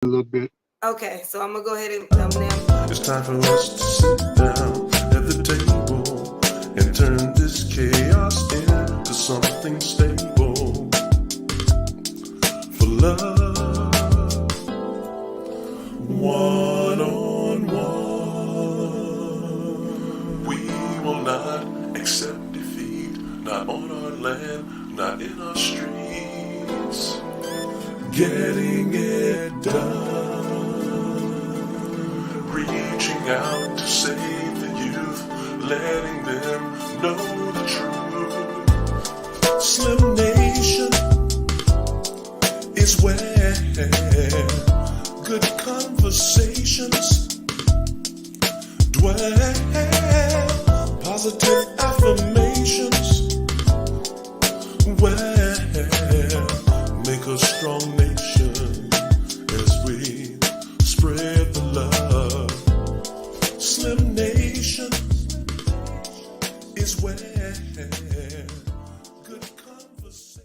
a little bit. Okay, so I'm gonna go ahead and now. It's time for us to sit down at the table and turn this chaos into something stable. For love, one on one. We will not accept defeat, not on our land, not in our streets. Getting it done, reaching out to save the youth, letting them know the truth. Slim Nation is where good conversations dwell, positive affirmations where make a strong nation as we spread the love. Slim Nation is where good conversation.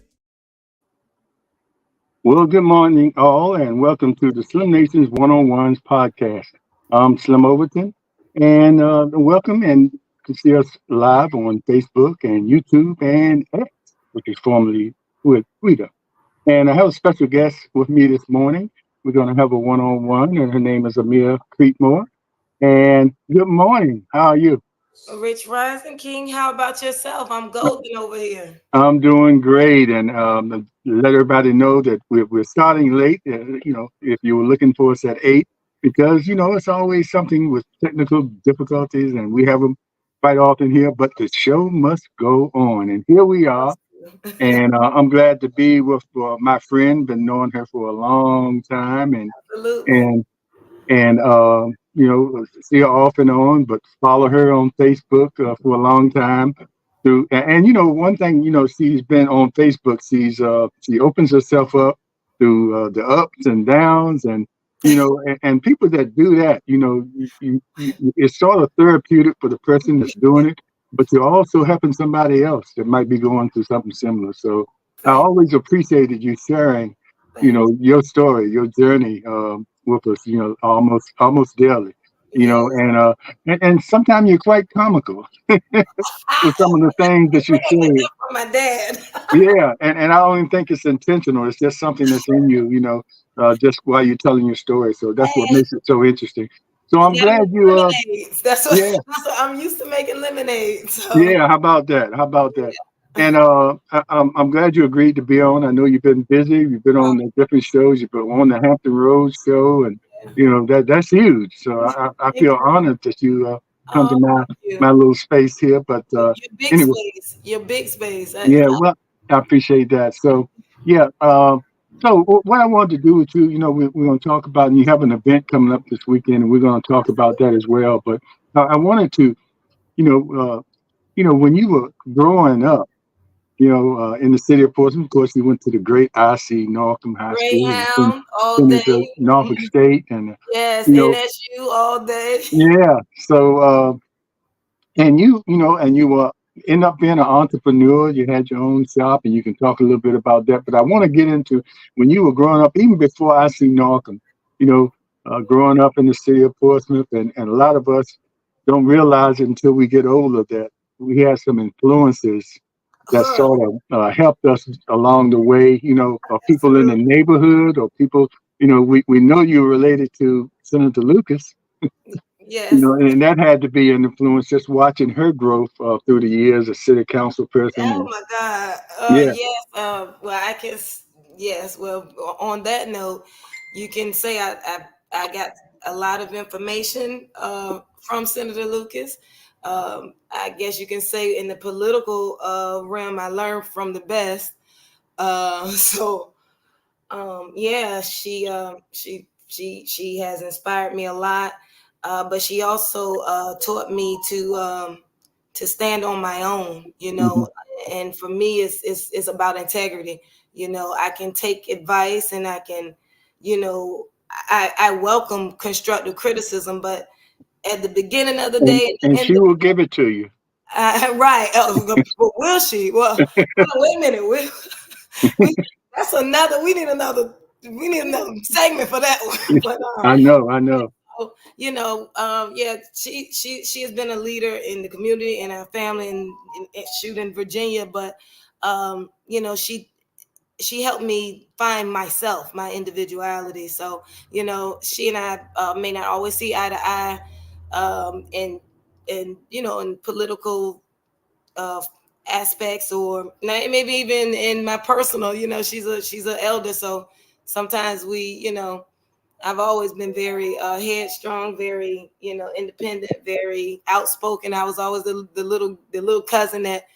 Well, good morning, all, and welcome to the Slim Nations One-on-Ones podcast. I'm Slim Overton, and welcome, and you can see us live on Facebook and YouTube and X, which is formerly Twitter. And I have a special guest with me this morning. We're going to have a one-on-one, and her name is Amir Creekmore. And good morning. How are you? Rich Rising King, how about yourself? I'm golden over here. I'm doing great, and let everybody know that we're starting late. If you were looking for us at 8, because it's always something with technical difficulties, and we have them quite often here. But the show must go on, and here we are. And I'm glad to be with my friend. Been knowing her for a long time, and Absolutely. see her off and on, but follow her on Facebook for a long time. One thing, she's been on Facebook. She opens herself up to the ups and downs, and and people that do that, it's sort of therapeutic for the person that's doing it, but you're also helping somebody else that might be going through something similar. So I always appreciated you sharing, your story, your journey with us, almost daily, and sometimes you're quite comical with some of the things that you say. From my dad. Yeah, and I don't even think it's intentional. It's just something that's in you, just while you're telling your story. So that's what makes it so interesting. So I'm glad you. Lemonades. That's what I'm used to making lemonade. So. Yeah, how about that? And I'm glad you agreed to be on. I know you've been busy. You've been on the different shows. You've been on the Hampton Roads show, and that's huge. So I feel honored that you come to my little space here. But your big anyway, space. Your big space. Well, I appreciate that. So So what I wanted to do with you, we're going to talk about, and you have an event coming up this weekend, and we're going to talk about that as well. But I wanted to, when you were growing up, in the city of Portsmouth, of course, you went to the great I.C. Northam High Greyhound School, all day. Norfolk State, and yes, NSU all day. Yeah. So, and you were end up being an entrepreneur. You had your own shop, and you can talk a little bit about that. But I want to get into when you were growing up, even before I.C. Northam, growing up in the city of Portsmouth, and a lot of us don't realize it until we get older that we had some influences that sort of helped us along the way, or people in the neighborhood, or people, we know you're related to Senator Lucas. Yes. And that had to be an influence, just watching her growth through the years as city council person. Oh my God. Yes. Well, I guess, yes. Well, on that note, you can say I got a lot of information from Senator Lucas. I guess you can say in the political realm, I learned from the best. She has inspired me a lot. But she also taught me to stand on my own, and for me, it's about integrity. I can take advice, and I can, I welcome constructive criticism, but at the beginning of the day, and she will give it to you. Right. But will she? Well, wait a minute. That's another. We need another we need another segment for that one. But I know. you know, yeah, she has been a leader in the community and our family in Virginia. But you know, she helped me find myself, my individuality. So, you know, she and I may not always see eye to eye, and you know, in political aspects, or maybe even in my personal. You know, she's an elder, so sometimes we, you know, I've always been very headstrong, very, you know, independent, very outspoken. I was always the little cousin that,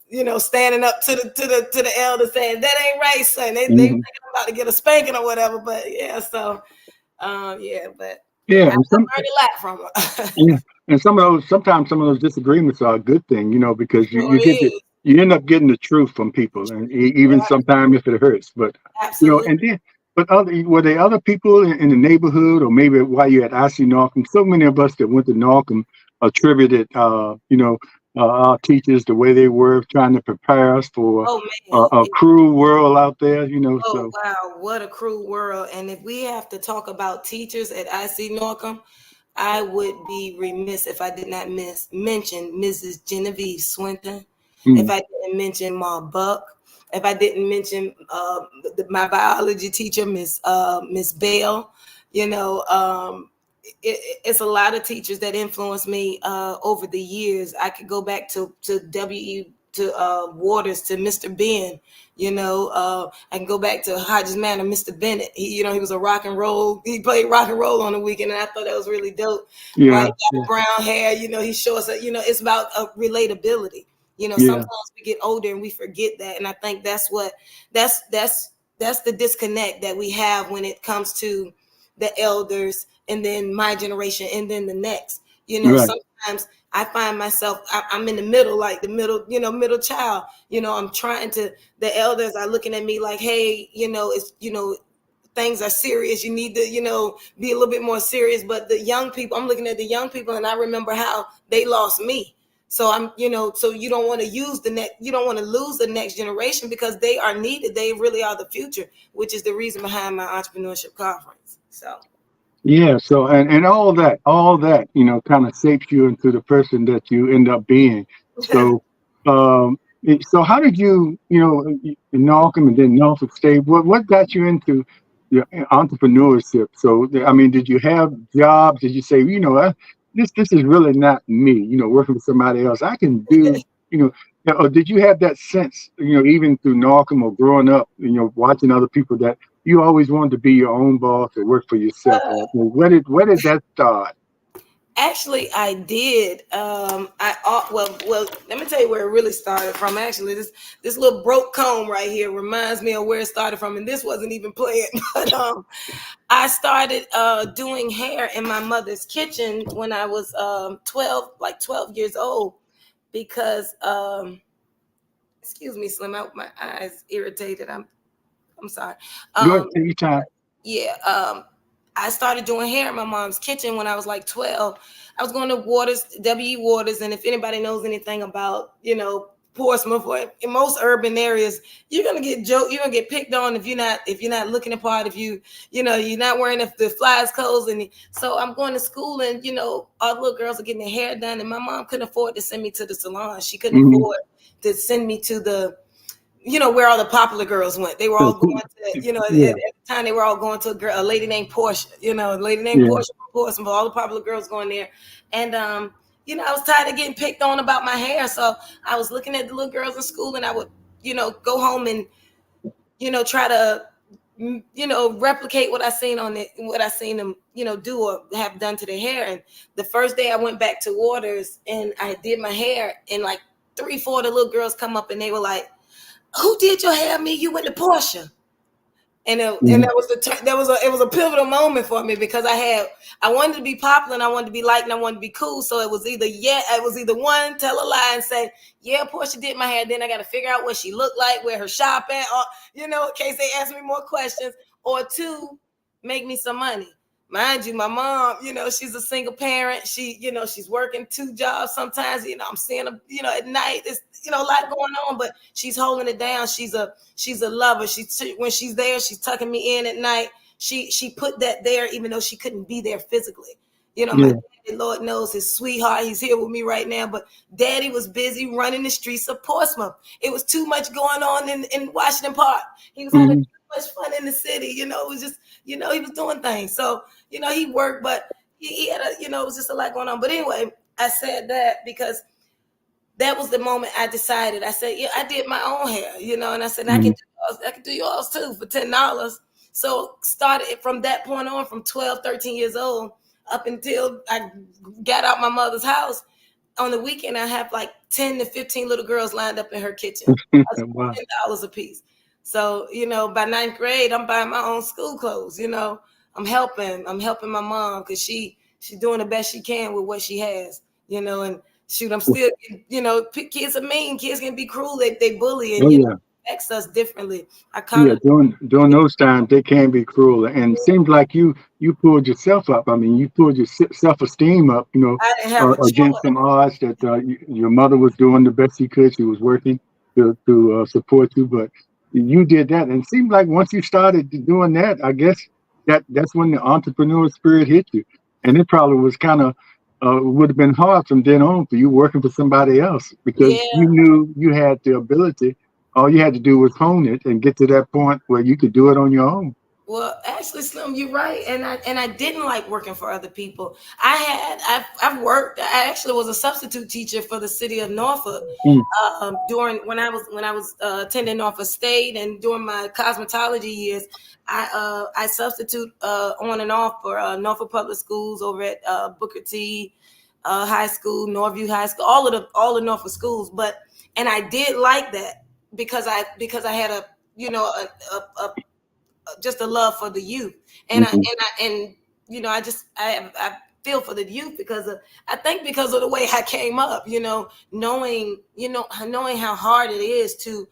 you know, standing up to the elder saying, that ain't right, son. They think I'm about to get a spanking or whatever. But yeah, so yeah, but Yeah, I and learned a lot from her. yeah, and sometimes some of those disagreements are a good thing, you know, because Sure is. you end up getting the truth from people, and even Right. sometimes if it hurts. But you know, Absolutely. and then were there other people in the neighborhood, or maybe while you at IC Norcom? So many of us that went to Norcom attributed, you know, our teachers the way they were trying to prepare us for Oh man. a cruel world out there, you know. Oh So wow, what a cruel world. And if we have to talk about teachers at IC Norcom, I would be remiss if I did not mention Mrs. Genevieve Swinton, if mm, I didn't mention Ma Buck, if I didn't mention my biology teacher, Miss Bell. You know, it's a lot of teachers that influenced me over the years. I could go back to Waters, to Mr. Ben. You know, I can go back to Hodges Manor, Mr. Bennett. He was a rock and roll. He played rock and roll on the weekend, and I thought that was really dope. Right, yeah, he got brown hair. You know, he shows us. You know, it's about relatability. You know, yeah, sometimes we get older and we forget that, and I think that's the disconnect that we have when it comes to the elders, and then my generation, and then the next. You know, right. sometimes I find myself, I'm in the middle, like the middle, you know, middle child. You know, I'm trying to, the elders are looking at me like, hey, you know, it's, you know, things are serious. You need to, you know, be a little bit more serious. But the young people, I'm looking at the young people, and I remember how they lost me. So I'm, you know, so you don't want to you don't want to lose the next generation, because they are needed. They really are the future, which is the reason behind my entrepreneurship conference. So. Yeah, so and all that, you know, kind of shapes you into the person that you end up being. So, so how did you, you know, in Norcom and then Norfolk State, what got you into your entrepreneurship? So, I mean, did you have jobs? Did you say, you know, this is really not me, you know, working for somebody else? I can do, you know, or did you have that sense, you know, even through Norcom or growing up, you know, watching other people, that you always wanted to be your own boss or work for yourself? Where did that start? Actually, I did. Well. Let me tell you where it really started from. Actually, this little broke comb right here reminds me of where it started from, and this wasn't even planned. But I started doing hair in my mother's kitchen when I was 12 years old, because excuse me, Slim, out my eyes irritated. I'm sorry. Go ahead, Um, take your time. yeah, I started doing hair in my mom's kitchen when I was like 12. I was going to Waters, W.E. Waters, and if anybody knows anything about, you know, Portsmouth or in most urban areas, you're gonna get picked on if you're not looking the part, if you know, you're not wearing the flies clothes. And so I'm going to school, and you know, all the little girls are getting their hair done, and my mom couldn't afford to send me to the salon. She couldn't Mm-hmm. afford to send me to the, you know, where all the popular girls went. They were all going to, you know, at Yeah, the time they were all going to a lady named Portia, you know, a lady named yeah. Portia from Portsmouth, all the popular girls going there. And, you know, I was tired of getting picked on about my hair. So I was looking at the little girls in school, and I would, you know, go home and, you know, try to, you know, replicate what I seen them, you know, do or have done to their hair. And the first day I went back to Waters and I did my hair, and like 3-4 of the little girls come up and they were like, "Who did your hair? Me? You went to Portia." And Mm-hmm. that was it was a pivotal moment for me, because I wanted to be popular, and I wanted to be liked, and I wanted to be cool. So it was either one, tell a lie and say, yeah, Portia did my hair. Then I got to figure out what she looked like, where her shop at, or, you know, in case they ask me more questions, or two, make me some money. mind you, my mom, she's a single parent. She, she's working 2 jobs sometimes. I'm seeing her, at night. It's, a lot going on, but she's holding it down. She's a lover. When she's there, she's tucking me in at night. She put that there, even though she couldn't be there physically. My daddy, Lord knows, his sweetheart, he's here with me right now, but daddy was busy running the streets of Portsmouth. It was too much going on in Washington Park. He was having too much fun in the city. It was just, he was doing things. So, he worked, but he had it was just a lot going on. But anyway, I said that because that was the moment I decided. I said, I did my own hair, and I said, I can do yours too for $10. So started from that point on, from 12, 13 years old, up until I got out my mother's house. On the weekend, I have like 10 to 15 little girls lined up in her kitchen. Wow. $10 a piece. So, by 9th grade, I'm buying my own school clothes. I'm helping my mom because she's doing the best she can with what she has, and shoot, I'm still, kids are mean. Kids can be cruel. They bully and, affects us differently. During those times, they can be cruel. And it seems like you pulled yourself up. I mean, you pulled your self-esteem up, against some odds that your mother was doing the best she could. She was working to support you, but you did that. And it seemed like once you started doing that, I guess that's when the entrepreneur spirit hit you. And it probably was kind of would have been hard from then on for you working for somebody else because you knew you had the ability. All you had to do was hone it and get to that point where you could do it on your own. Well, actually, Slim, you're right, and I didn't like working for other people. I've worked. I actually was a substitute teacher for the city of Norfolk during when I was attending Norfolk State, and during my cosmetology years, I substitute on and off for Norfolk Public Schools over at Booker T High School, Norview High School, all the Norfolk schools. And I did like that because I had a just a love for the youth, and I feel for the youth because of the way I came up, knowing how hard it is to,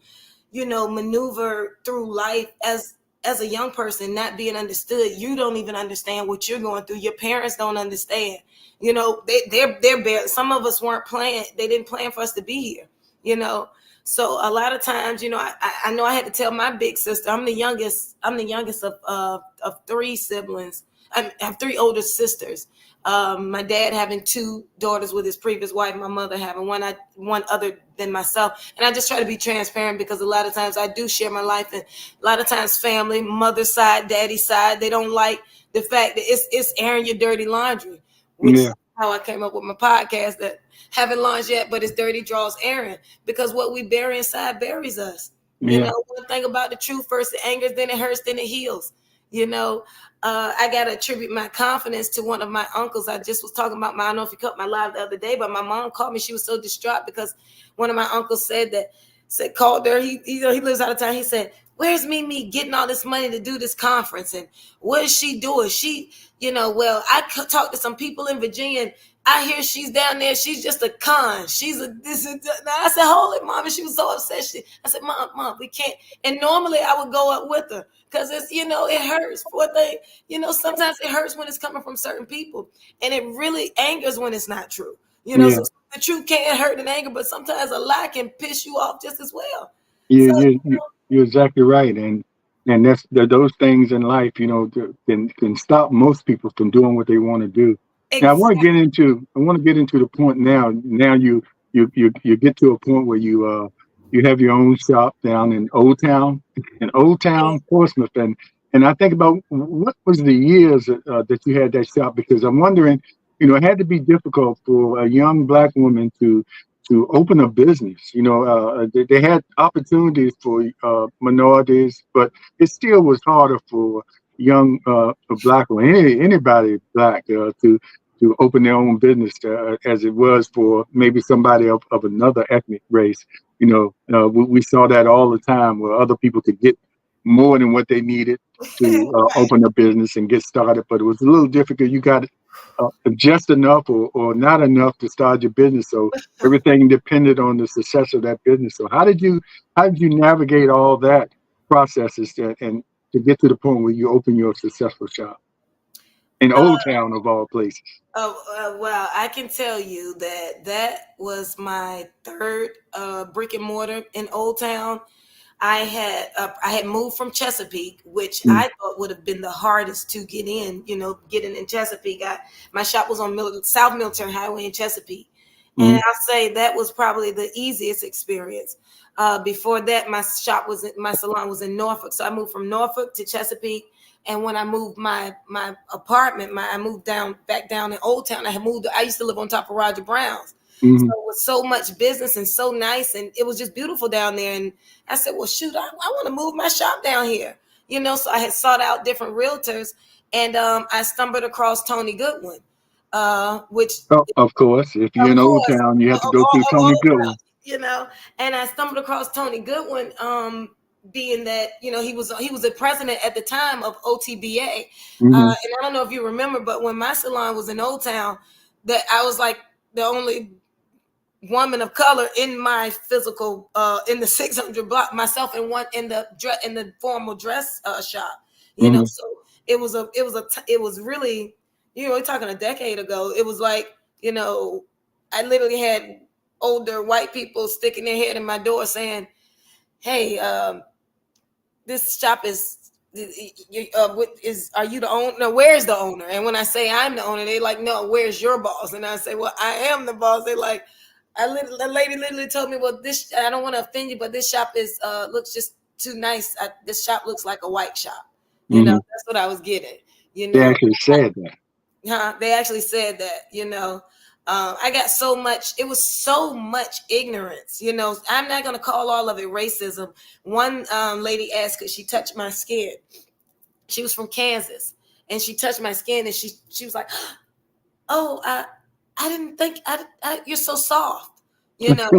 maneuver through life as a young person, not being understood. You don't even understand what you're going through. Your parents don't understand. They're barely, some of us weren't planned. They didn't plan for us to be here, So a lot of times, I know I had to tell my big sister. I'm the youngest of 3 siblings. I have 3 older sisters. My dad having 2 daughters with his previous wife. My mother having one other than myself. And I just try to be transparent because a lot of times I do share my life, and a lot of times family, mother's side, daddy's side, they don't like the fact that it's airing your dirty laundry, which is how I came up with my podcast that haven't launched yet, but it's Dirty Draws Airing, because what we bury inside buries us. One thing about the truth, first it angers, then it hurts, then it heals. I got to attribute my confidence to one of my uncles. I just was talking about I don't know if you caught my live the other day, but my mom called me. She was so distraught because one of my uncles called her. He lives out of town. He said, "Where's Mimi getting all this money to do this conference? And what is she doing? She, well, I talked to some people in Virginia, and I hear she's down there. She's just a con. She's a this and that." Now I said, "Hold it, Mom." And she was so upset. I said, Mom, we can't. And normally I would go up with her because it's, it hurts. Poor thing. Sometimes it hurts when it's coming from certain people. And it really angers when it's not true. So the truth can't hurt and anger, but sometimes a lie can piss you off just as well. You're exactly right. And that's those things in life, can stop most people from doing what they want to do. Exactly. Now, I want to get into the point now. Now you get to a point where you have your own shop down in Old Town, Portsmouth, and I think about what was the years that you had that shop, because I'm wondering, it had to be difficult for a young Black woman to open a business. They had opportunities for minorities, but it still was harder for young Black or anybody Black to open their own business as it was for maybe somebody of another ethnic race. We saw that all the time where other people could get more than what they needed to open a business and get started, but it was a little difficult. You got just enough or not enough to start your business, so everything depended on the success of that business. So how did you navigate all that processes and to get to the point where you open your successful shop? in Old Town of all places. Well, I can tell you that that was my third brick and mortar in Old Town. I had moved from Chesapeake, which I thought would have been the hardest to get in. You know, getting in Chesapeake. My shop was on South Military Highway in Chesapeake, and I'll say that was probably the easiest experience. Before that, my salon was in Norfolk, so I moved from Norfolk to Chesapeake. And when I moved my apartment, I moved back down in Old Town. I used to live on top of Roger Brown's. So it was so much business and so nice, and it was just beautiful down there. And I said, well, shoot, I want to move my shop down here. You know, so I had sought out different realtors, and I stumbled across Tony Goodwin, which of course, if you're in Old Town, you have to go through Tony Goodwin. You know, and I stumbled across Tony Goodwin, being that, you know, he was the president at the time of OTBA. And I don't know if you remember, but when my salon was in Old Town, that I was like the only woman of color in my physical in the 600 block, myself and one in the formal dress shop. You know, so it was really, you know, we're talking a decade ago. It was like, you know, I literally had older white people sticking their head in my door saying, hey, this shop are you the owner? No, where's the owner? And when I say I'm the owner, they like, no, where's your boss? And I say, well, I am the boss. They like, the lady literally told me, well, I don't want to offend you, but this shop looks just too nice. This shop looks like a white shop. You know, that's what I was getting. You know, they actually said that. They actually said that. You know, I got so much. It was so much ignorance. You know, I'm not going to call all of it racism. One lady asked, could she touch my skin? She was from Kansas, and she touched my skin, and she was like, oh, I didn't think you're so soft, you know.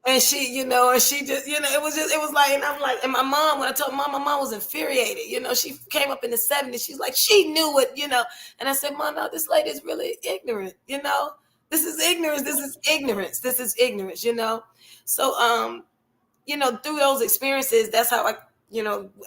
And she, you know, and she just, you know, it was like, and I'm like, and my mom, when I told my mom was infuriated, you know, she came up in the 70s, she's like, she knew what, you know. And I said, Mom, no, this lady is really ignorant, you know. This is ignorance. This is ignorance. This is ignorance, you know. So, you know, through those experiences, that's how I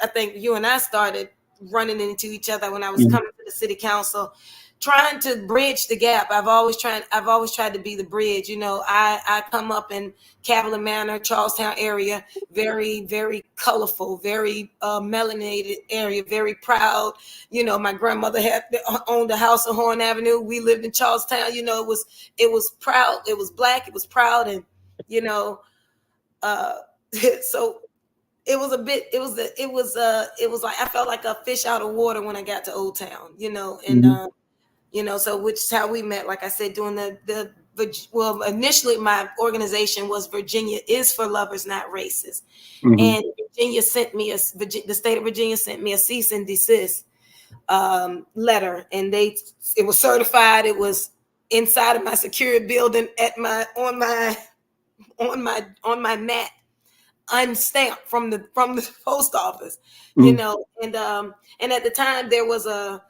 think you and I started running into each other when I was coming to the city council, trying to bridge the gap. I've always tried to be the bridge. You know, I come up in Cavalier Manor, Charlestown area, very, very colorful, very melanated area, very proud. You know, my grandmother owned a house on Horn Avenue. We lived in Charlestown. You know, it was proud. It was Black. It was proud. And, you know, so it was like I felt like a fish out of water when I got to Old Town, you know, and you know, so which is how we met. Like I said, doing well, initially my organization was Virginia is for Lovers, Not Racists, and Virginia sent me the state of Virginia sent me a cease and desist letter, and it was certified. It was inside of my security building on my mat, unstamped from the post office, you know, and at the time there was a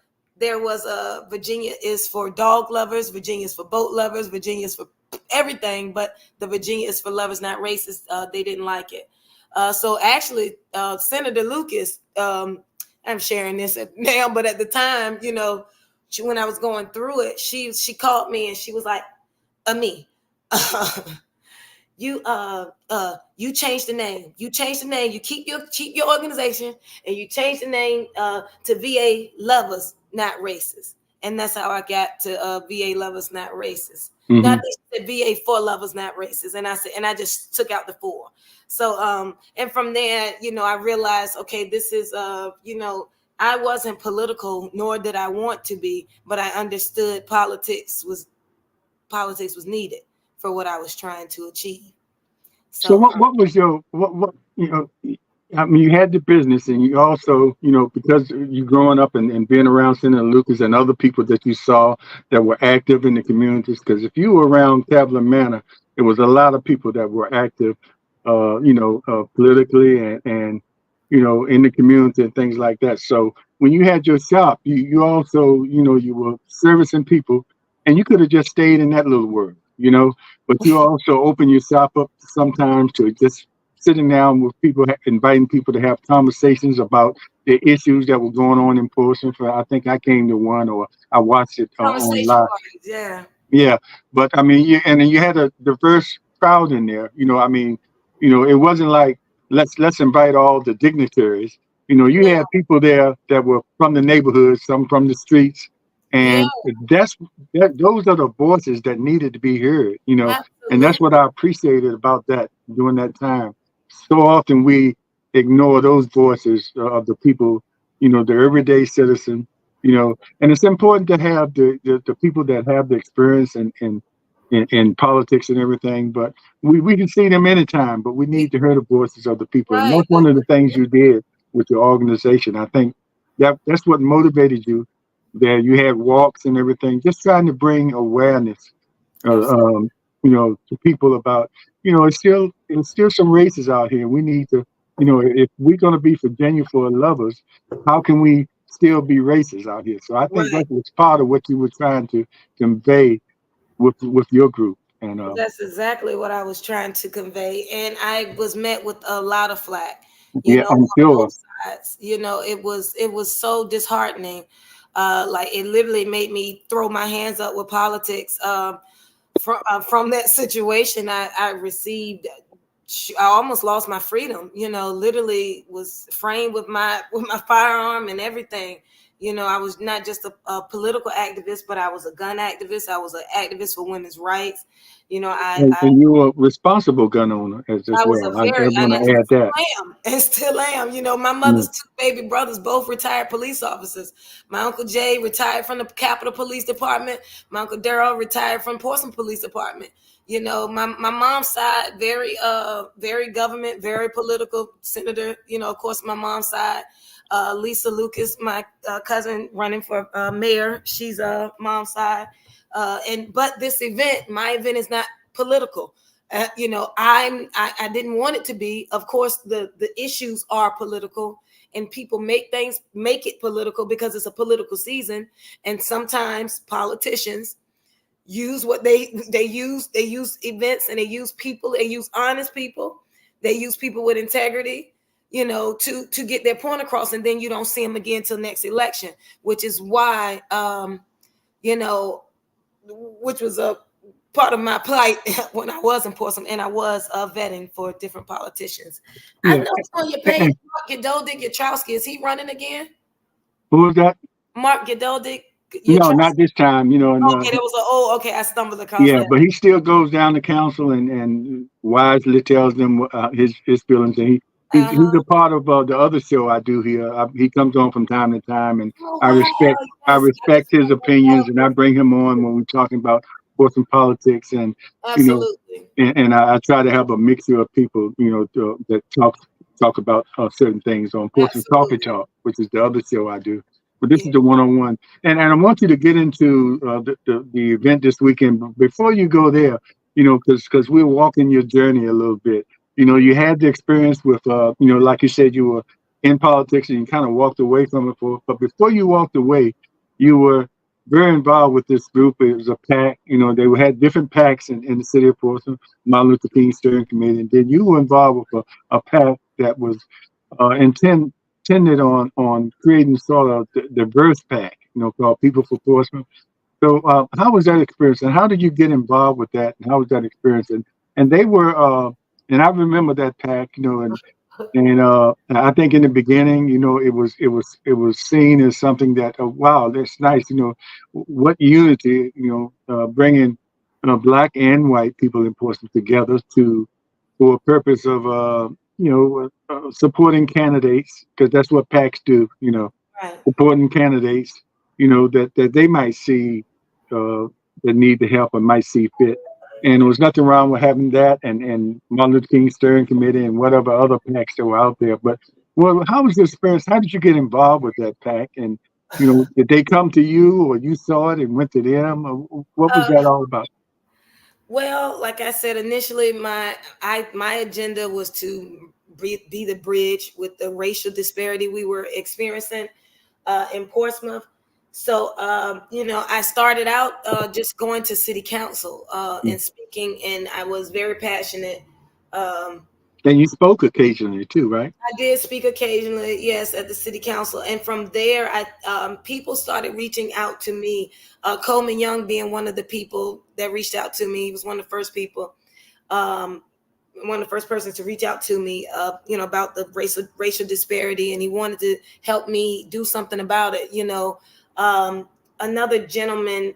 Virginia is for dog lovers, Virginia is for boat lovers, Virginia is for everything, but the Virginia is for Lovers, Not Racists, they didn't like it. So actually, Senator Lucas, I'm sharing this now, but at the time, you know, when I was going through it, she called me and she was like, Ami, you changed the name. You changed the name. You keep your organization, and you change the name to VA Lovers, Not Racists. And that's how I got to VA Lovers, Not Racists. Not that VA for Lovers, Not Racists. And I just took out the 4. So and from there, you know, I realized, okay, this is you know, I wasn't political, nor did I want to be, but I understood politics was needed for what I was trying to achieve. So what was your what you know? I mean, you had the business, and you also, you know, because you growing up and being around Senator Lucas and other people that you saw that were active in the communities. Because if you were around Cavalier Manor, it was a lot of people that were active, you know, politically and you know, in the community and things like that. So when you had your shop, you also, you know, you were servicing people, and you could have just stayed in that little world, you know, but you also open your shop up sometimes to just sitting down with people, inviting people to have conversations about the issues that were going on in Portsmouth. I think I came to one, or I watched it on Conversation live. parties, yeah. Yeah, but I mean, and then you had a diverse crowd in there. I mean, it wasn't like let's invite all the dignitaries. You No, had people there that were from the neighborhoods, some from the streets, yeah, and those are the voices that needed to be heard. And that's absolutely. what I appreciated about that during that time. So often we ignore those voices of the people, the everyday citizen. And it's important to have the people that have the experience in politics and everything. But we can see them anytime, but we need to hear the voices of the people. And Right. that's one of the things you did with your organization. I think that's what motivated you. There you had walks and everything, just trying to bring awareness, to people about, it's still some races out here. We need to, if we're going to be Virginia for lovers, how can we still be racist out here? So I think Right. that was part of what you were trying to convey with your group. And That's exactly what I was trying to convey. And I was met with a lot of flack, yeah, on I'm sure. both sides. It was so disheartening. Like it literally made me throw my hands up with politics. From that situation, I received. I almost lost my freedom. Literally was framed with my firearm and everything. I was not just a political activist, but I was a gun activist. I was an activist for women's rights. And you were a responsible gun owner as I was well. a I very, want and to add that. still am. My Mm. mother's two baby brothers, both retired police officers. My uncle Jay retired from the Capitol Police Department. My uncle Daryl retired from Portsmouth Police Department. My mom's side, very government, very political senator. Of course, my mom's side, Lisa Lucas, my cousin running for mayor. She's mom's side. But this event, my event is not political. I didn't want it to be. Of course, the issues are political, and people make it political because it's a political season. And sometimes politicians use what they use events, and they use people. They use honest people. They use people with integrity. To get their point across, and then you don't see them again till next election, which is why, which was a part of my plight when I was in Portsmouth, and I was vetting for different politicians. I Yeah. noticed on your page, Mark Gedoldig-Yatrowski, is he running again? Who was that? Mark Gedoldig. No, not this time. And Okay, that was okay. I stumbled across yeah, that. but he still goes down to council and wisely tells them his feelings. And he's a part of the other show I do here. He comes on from time to time, and Oh I wow! respect I Yes, respect his opinions, and I bring him on when we're talking about Portsmouth politics, and you know, absolutely. and I try to have a mixture of people, that talk about certain things on Portsmouth Coffee Absolutely. Talk, which is the other show I do. But this Yeah. is the one-on-one, and I want you to get into the event this weekend. But before you go there, because we're walking your journey a little bit. You had the experience with, like you said, you were in politics and you kind of walked away from it. But before you walked away, you were very involved with this group. It was a PAC. They had different PACs in the city of Portsmouth, Martin Luther King Steering Committee, and then you were involved with a PAC that was intended on creating sort of the diverse PAC, called People for Portsmouth. So how was that experience, and how did you get involved with that, and how was that experience? And they were, and I remember that PAC, and I think in the beginning, it was seen as something that, wow, that's nice, what unity, bringing black and white people in Portsmouth together for a purpose of supporting candidates, because that's what PACs do, Right. supporting candidates, that they might see that need the help and might see fit. And there was nothing wrong with having that and Martin Luther King Steering Committee and whatever other PACs that were out there. But well, how was the experience? How did you get involved with that PAC? And did they come to you, or you saw it and went to them? Or what was that all about? Well, like I said initially, my agenda was to be the bridge with the racial disparity we were experiencing in Portsmouth. So, I started out just going to city council and speaking, and I was very passionate. Um, And you spoke occasionally too, right? I did speak occasionally, yes, at the city council, and from there, people started reaching out to me. Coleman Young being one of the people that reached out to me. He was one of the first people, um, one of the first persons to reach out to me, about the racial disparity, and he wanted to help me do something about it. Another gentleman.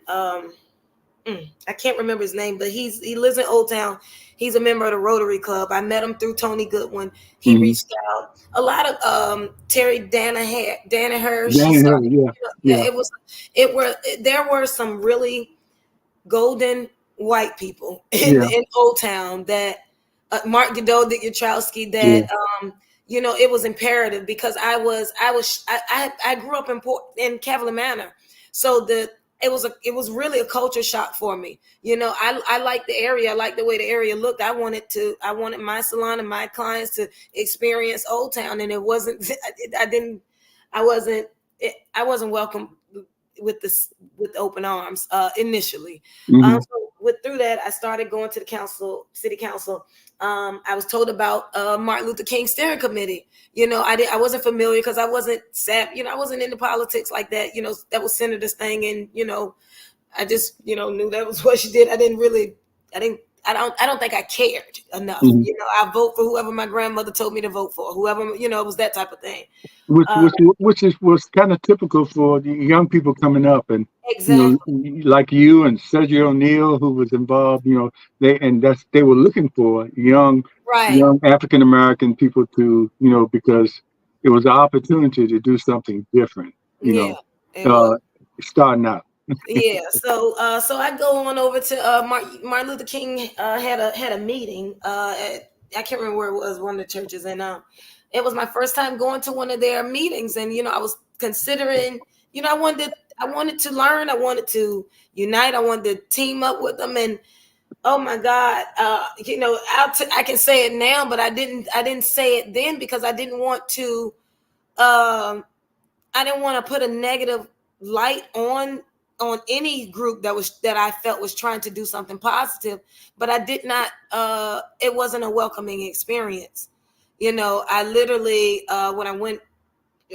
I can't remember his name, but he lives in Old Town. He's a member of the Rotary Club. I met him through Tony Goodwin. He Mm-hmm. reached out. A lot of Terry Danaher. She Yeah, started. yeah, yeah. There were some really golden white people Yeah. in Old Town that Mark Godot, Dick Yatrowski, Yeah. that it was imperative because I grew up in Cavalier Manor, so it was really a culture shock for me. I liked the area. I liked the way the area looked. I wanted my salon and my clients to experience Old Town, and it wasn't. I wasn't welcome with open arms initially. Mm-hmm. Through that, I started going to the city council. I was told about Martin Luther King Steering Committee. I wasn't familiar because I wasn't I wasn't into politics like that. That was Senator's thing, and I just knew that was what she did. I don't think I cared enough. Mm-hmm. I vote for whoever my grandmother told me to vote for. Whoever, it was that type of thing. Which was kind of typical for the young people coming up, and Exactly. like you and Sergio O'Neill, who was involved. They were looking for young Right. African American people to because it was an opportunity to do something different. Yeah. It was. Starting out. Yeah. So I go on over to Martin Luther King had a meeting. I can't remember where it was, one of the churches, and it was my first time going to one of their meetings, and I was considering, I wanted to learn, I wanted to unite, I wanted to team up with them, and oh my God, I can say it now, but I didn't say it then because I didn't want to put a negative light on any group that I felt was trying to do something positive, but I did not. It wasn't a welcoming experience. I literally when I went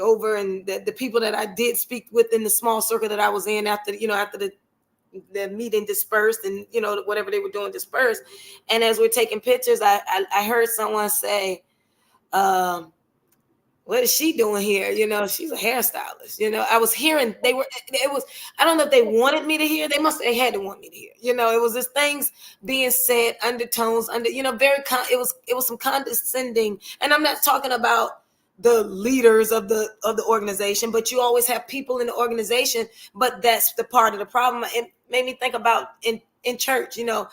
over and the people that I did speak with in the small circle that I was in after the meeting dispersed and whatever they were doing dispersed, and as we're taking pictures, I heard someone say, what is she doing here? She's a hairstylist. I was hearing I don't know if they wanted me to hear. They had to want me to hear. It was just things being said, undertones, it was some condescending. And I'm not talking about the leaders of the organization, but you always have people in the organization, but that's the part of the problem. It made me think about in church. I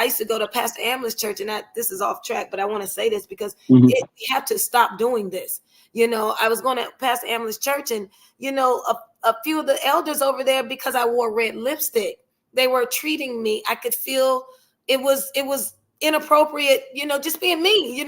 used to go to Pastor Amler's church, and this is off track, but I want to say this because Mm-hmm. we have to stop doing this. I was going to Pastor Amler's church, and a few of the elders over there, because I wore red lipstick, they were treating me. I could feel it was inappropriate, just being me,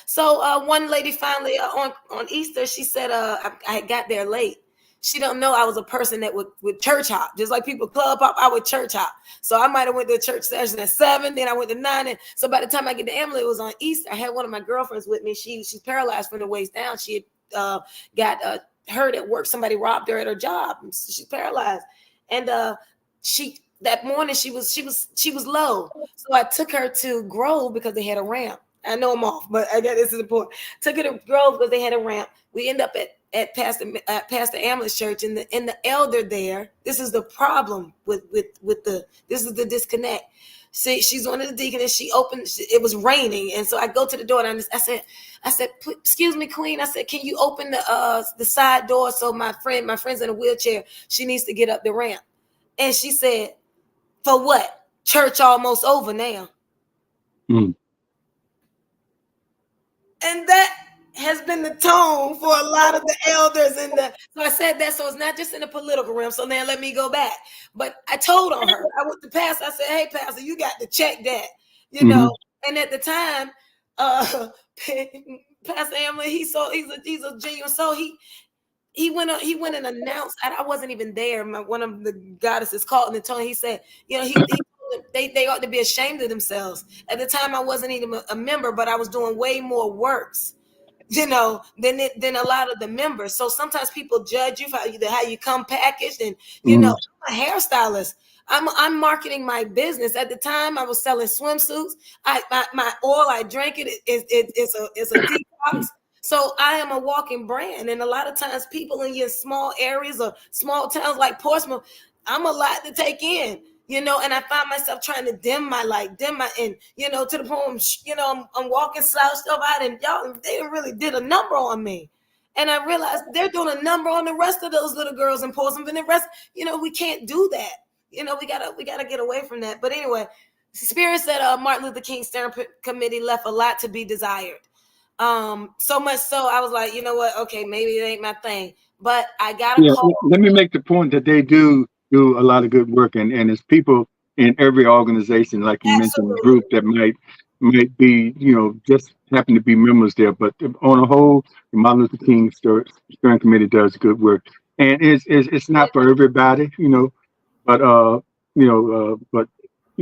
So one lady finally on Easter, she said, I got there late. She don't know I was a person that would church hop, just like people club hop. I would church hop, so I might have went to a church session at 7, then I went to 9, and so by the time I get to Emily, it was on Easter. I had one of my girlfriends with me. She's paralyzed from the waist down. She had got hurt at work. Somebody robbed her at her job. So she's paralyzed, and that morning she was low. So I took her to Grove because they had a ramp. I know I'm off, but I got this is important. Took her to Grove because they had a ramp. We end up at Pastor Amler's church, and the elder there. This is the problem with this is the disconnect. See, she's one of the deaconess. She opened. It was raining, and so I go to the door, and I said, "Excuse me, Queen." I said, "Can you open the side door so my friend's in a wheelchair. She needs to get up the ramp." And she said, "For what? Church almost over now." Mm. And that has been the tone for a lot of the elders so I said that, so it's not just in the political realm. So now let me go back. But I told on her. I went to pastor. I said, "Hey, pastor, you got to check that." Mm-hmm. And at the time, Pastor Emily, he's a genuine soul. He went and announced. I wasn't even there. One of the goddesses called and told him. He said, he told they ought to be ashamed of themselves. At the time, I wasn't even a member, but I was doing way more works, than a lot of the members. So sometimes people judge you for how you come packaged, and I'm a hairstylist. I'm marketing my business. At the time, I was selling swimsuits. My oil, I drank it. It's a detox. So I am a walking brand. And a lot of times people in your small areas or small towns like Portsmouth, I'm a lot to take in, and I find myself trying to dim my light, to the point, I'm walking slouched up out, and y'all, they really did a number on me. And I realized they're doing a number on the rest of those little girls in Portsmouth, and the rest, we can't do that. We gotta get away from that. But anyway, Spirit said Martin Luther King Steering Committee left a lot to be desired. So much so I was like, you know what? Okay, maybe it ain't my thing. But I gotta call. Let me make the point that they do a lot of good work, and it's people in every organization, like you mentioned, group that might be, just happen to be members there. But on a whole, the Martin Luther King Steering Committee does good work, and it's not for everybody, but but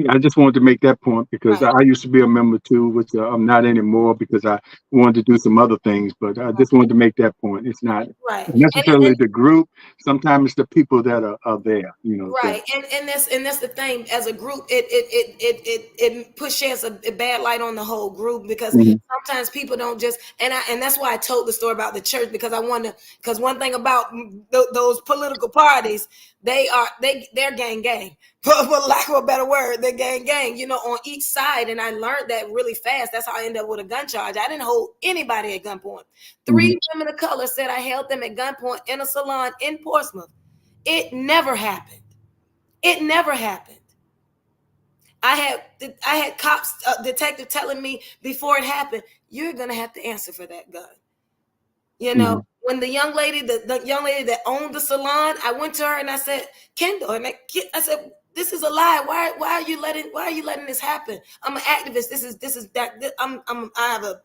I just wanted to make that point because I used to be a member too, which I'm not anymore because I wanted to do some other things. But I just wanted to make that point. It's not necessarily the group. Sometimes it's the people that are there. Right, and that's the thing. As a group, it pushes a bad light on the whole group because sometimes people don't just and that's why I told the story about the church, because because one thing about those political parties, they're gang. For lack of a better word, they're gang, on each side. And I learned that really fast. That's how I ended up with a gun charge. I didn't hold anybody at gunpoint. 3 women of color said I held them at gunpoint in a salon in Portsmouth. It never happened. It never happened. I had cops, detective telling me before it happened, you're going to have to answer for that gun. When the young lady that owned the salon, I went to her and I said, Kendall, and I said, this is a lie. Why are you letting this happen? I'm an activist. This is that. I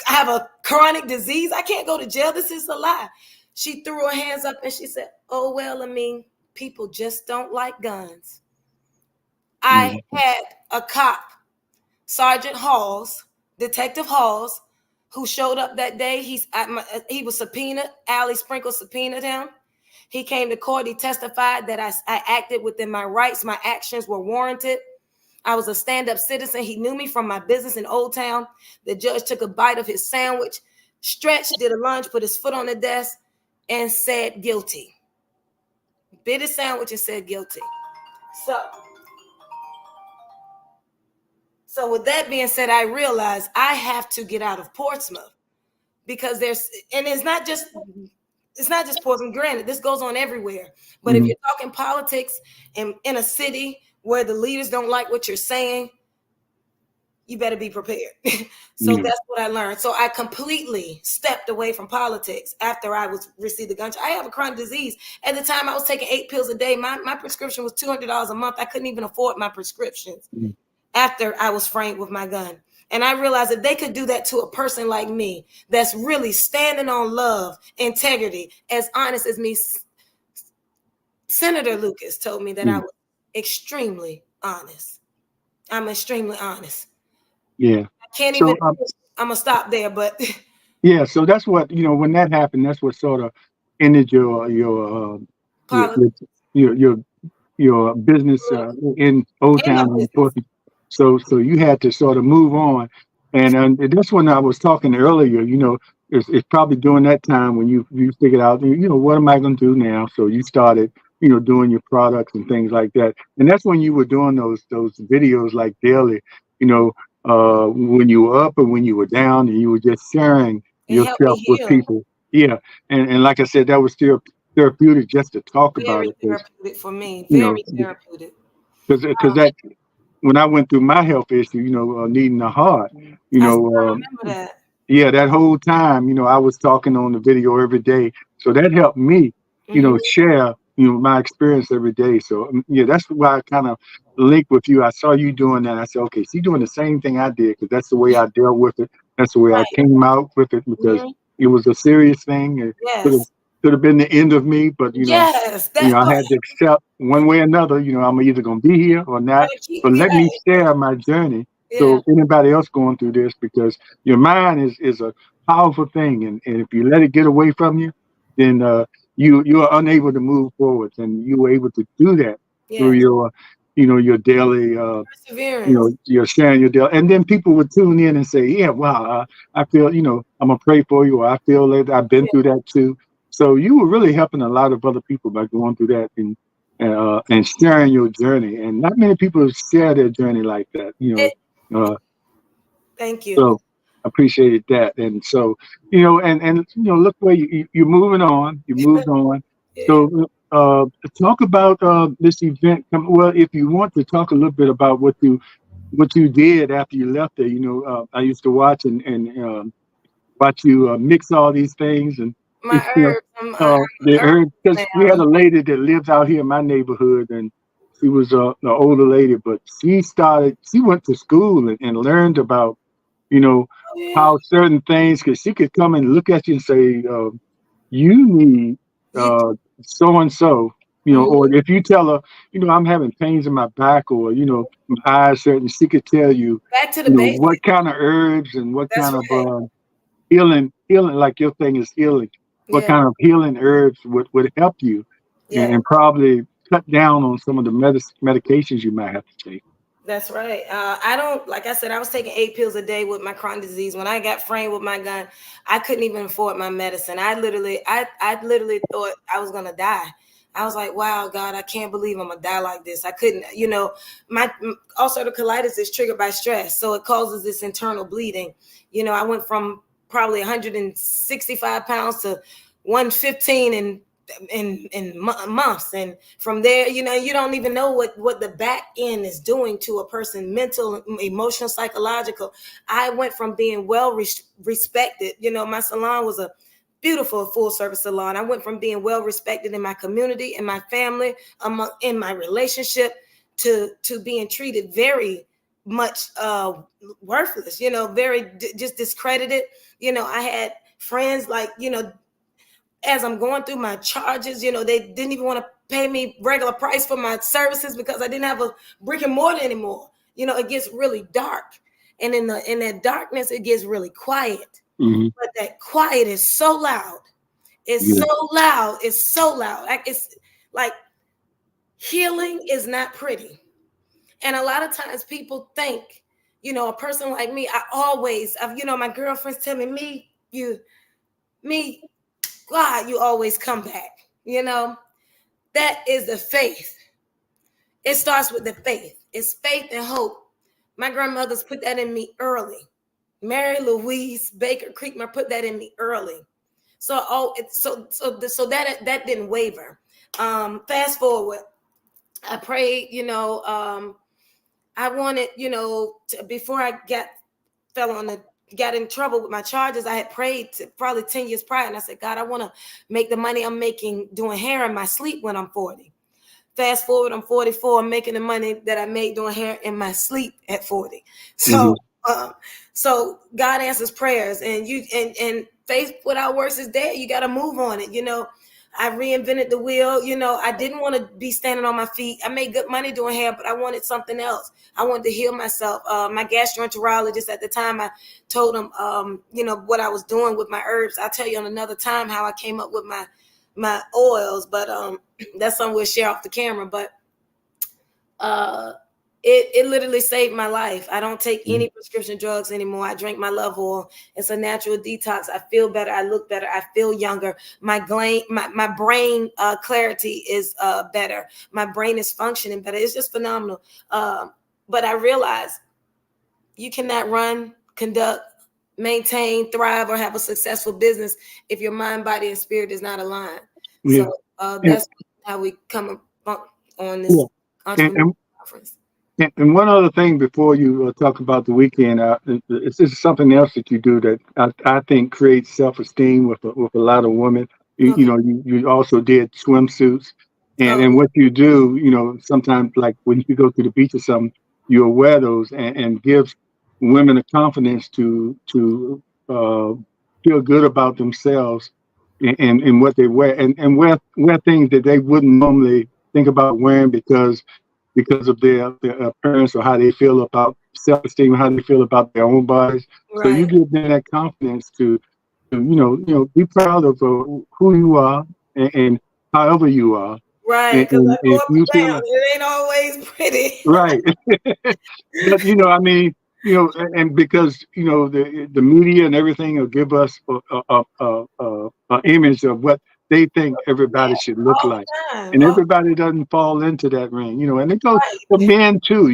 have a chronic disease. I can't go to jail. This is a lie. She threw her hands up and she said, oh, well, people just don't like guns. I had a cop, Sergeant Halls, Detective Halls, who showed up that day. He was subpoenaed. Allie Sprinkle subpoenaed him. He came to court. He testified that I acted within my rights. My actions were warranted. I was a stand-up citizen. He knew me from my business in Old Town. The judge took a bite of his sandwich, stretched, did a lunge, put his foot on the desk, and said guilty. Bit his sandwich and said guilty. So with that being said, I realized I have to get out of Portsmouth because it's not just Portsmouth. Granted, this goes on everywhere. But if you're talking politics in a city where the leaders don't like what you're saying, you better be prepared. That's what I learned. So I completely stepped away from politics after I received the gun charge. I have a chronic disease. At the time, I was taking 8 pills a day. My prescription was $200 a month. I couldn't even afford my prescriptions after I was framed with my gun. And I realized that they could do that to a person like me that's really standing on love, integrity, as honest as me. Senator Lucas told me that I was extremely honest. I'm extremely honest. Yeah. I can't even, I'm going to stop there, but. Yeah, so that's what, when that happened, that's what sort of ended your business in Old Town. So you had to sort of move on. And that's when I was talking earlier, it's probably during that time when you figured out, what am I going to do now? So you started, doing your products and things like that. And that's when you were doing those videos like daily, when you were up and when you were down, and you were just sharing yourself with people. Yeah. And like I said, that was still therapeutic just to talk about it. Very therapeutic for me. Very therapeutic. Because that, when I went through my health issue, needing a heart, I remember that. Yeah, that whole time, I was talking on the video every day. So that helped me, share, my experience every day. So, that's why I kind of linked with you. I saw you doing that. I said, okay, she's doing the same thing I did because that's the way I dealt with it. That's the way I came out with it because it was a serious thing. It could could have been the end of me, but Yes, I had to accept one way or another. I'm either gonna be here or not. gotta keep But you let me right. share my journey. Yeah, So anybody else going through this, because your mind is a powerful thing, and if you let it get away from you, then you are unable to move forward, and you were able to do that through yes. your your daily Perseverance. you're sharing your deal, and then people would tune in and say, "Yeah, wow, I feel, I'm gonna pray for you," or "I feel that I've been Yeah, through that too." So you were really helping a lot of other people by going through that and sharing your journey. And not many people share their journey like that, it, Uh, thank you. so appreciated that. And so, look where you're moving on. You moved on. Yeah. So talk about this event. Well, if you want to talk a little bit about what you did after you left there. I used to watch and watch you mix all these things and My it's, herbs. I'm the herb herb, because we had now. a lady that lives out here in my neighborhood, and she was an older lady, but she went to school and learned about you know Oh, yeah. how certain things, because she could come and look at you and say, you need You so and so, or mhm. if you tell her, I'm having pains in my back, or my eyes certain, she could tell you, Back to the basics. what kind of herbs and what That's kind of right. healing, like your thing is healing, what Yeah, kind of healing herbs would help you yeah. and probably cut down on some of the medications you might have to take. That's right. I don't, like I said, I was taking 8 pills a day with my Crohn's disease. When I got framed with my gun, I couldn't even afford my medicine. I literally thought I was gonna die. I was like, wow, God, I can't believe I'm gonna die like this. I couldn't, my ulcerative colitis is triggered by stress, so it causes this internal bleeding. I went from probably 165 pounds to 115 in months, and from there, you don't even know what the back end is doing to a person, mental, emotional, psychological. I went from being well respected. My salon was a beautiful full service salon. I went from being well respected in my community, in my family, in my relationship, to being treated very much worthless, very just discredited. I had friends like, as I'm going through my charges, they didn't even want to pay me regular price for my services because I didn't have a brick and mortar anymore. It gets really dark. And in that darkness, it gets really quiet. Hmm. But that quiet is so loud. It's Yeah. so loud. It's so loud. It's like healing is not pretty. And a lot of times people think, a person like me, my girlfriends tell me, God, you always come back. That is the faith. It starts with the faith. It's faith and hope. My grandmother's put that in me early. Mary Louise Baker Creekmer put that in me early. So that didn't waver. Fast forward, I prayed. I wanted, before I got in trouble with my charges, I had prayed probably 10 years prior, and I said, God, I want to make the money I'm making doing hair in my sleep when I'm 40. Fast forward, I'm 44. I'm making the money that I made doing hair in my sleep at 40. Hmm. So God answers prayers, and faith without works is dead. You got to move on it. I reinvented the wheel. I didn't want to be standing on my feet. I made good money doing hair, but I wanted something else. I wanted to heal myself. My gastroenterologist at the time, I told him, what I was doing with my herbs. I'll tell you on another time how I came up with my oils, but that's something we'll share off the camera. But it literally saved my life. I don't take any prescription drugs anymore. I drink my love oil. It's a natural detox. I feel better. I look better. I feel younger. My brain clarity is better. My brain is functioning better. It's just phenomenal. But I realized you cannot run, conduct, maintain, thrive, or have a successful business if your mind, body, and spirit is not aligned. Yeah. So And, that's how we come up on this yeah. And, entrepreneur conference. and one other thing before you talk about the weekend, this is something else that you do that I think creates self-esteem with a lot of women. Okay. You also did swimsuits, and Oh, and what you do, sometimes like when you go to the beach or something, you wear those and gives women the confidence to feel good about themselves and what they wear, and wear things that they wouldn't normally think about wearing because of their appearance or how they feel about self-esteem, how they feel about their own bodies. So you Right. give them that confidence to be proud of who you are, and however you are. Right. And, Because I go if up you and feel down. It ain't always pretty. right, but I mean, and because the media and everything will give us a image of what they think everybody should look All like, the time. and everybody doesn't fall into that ring, and it goes for Right. men too,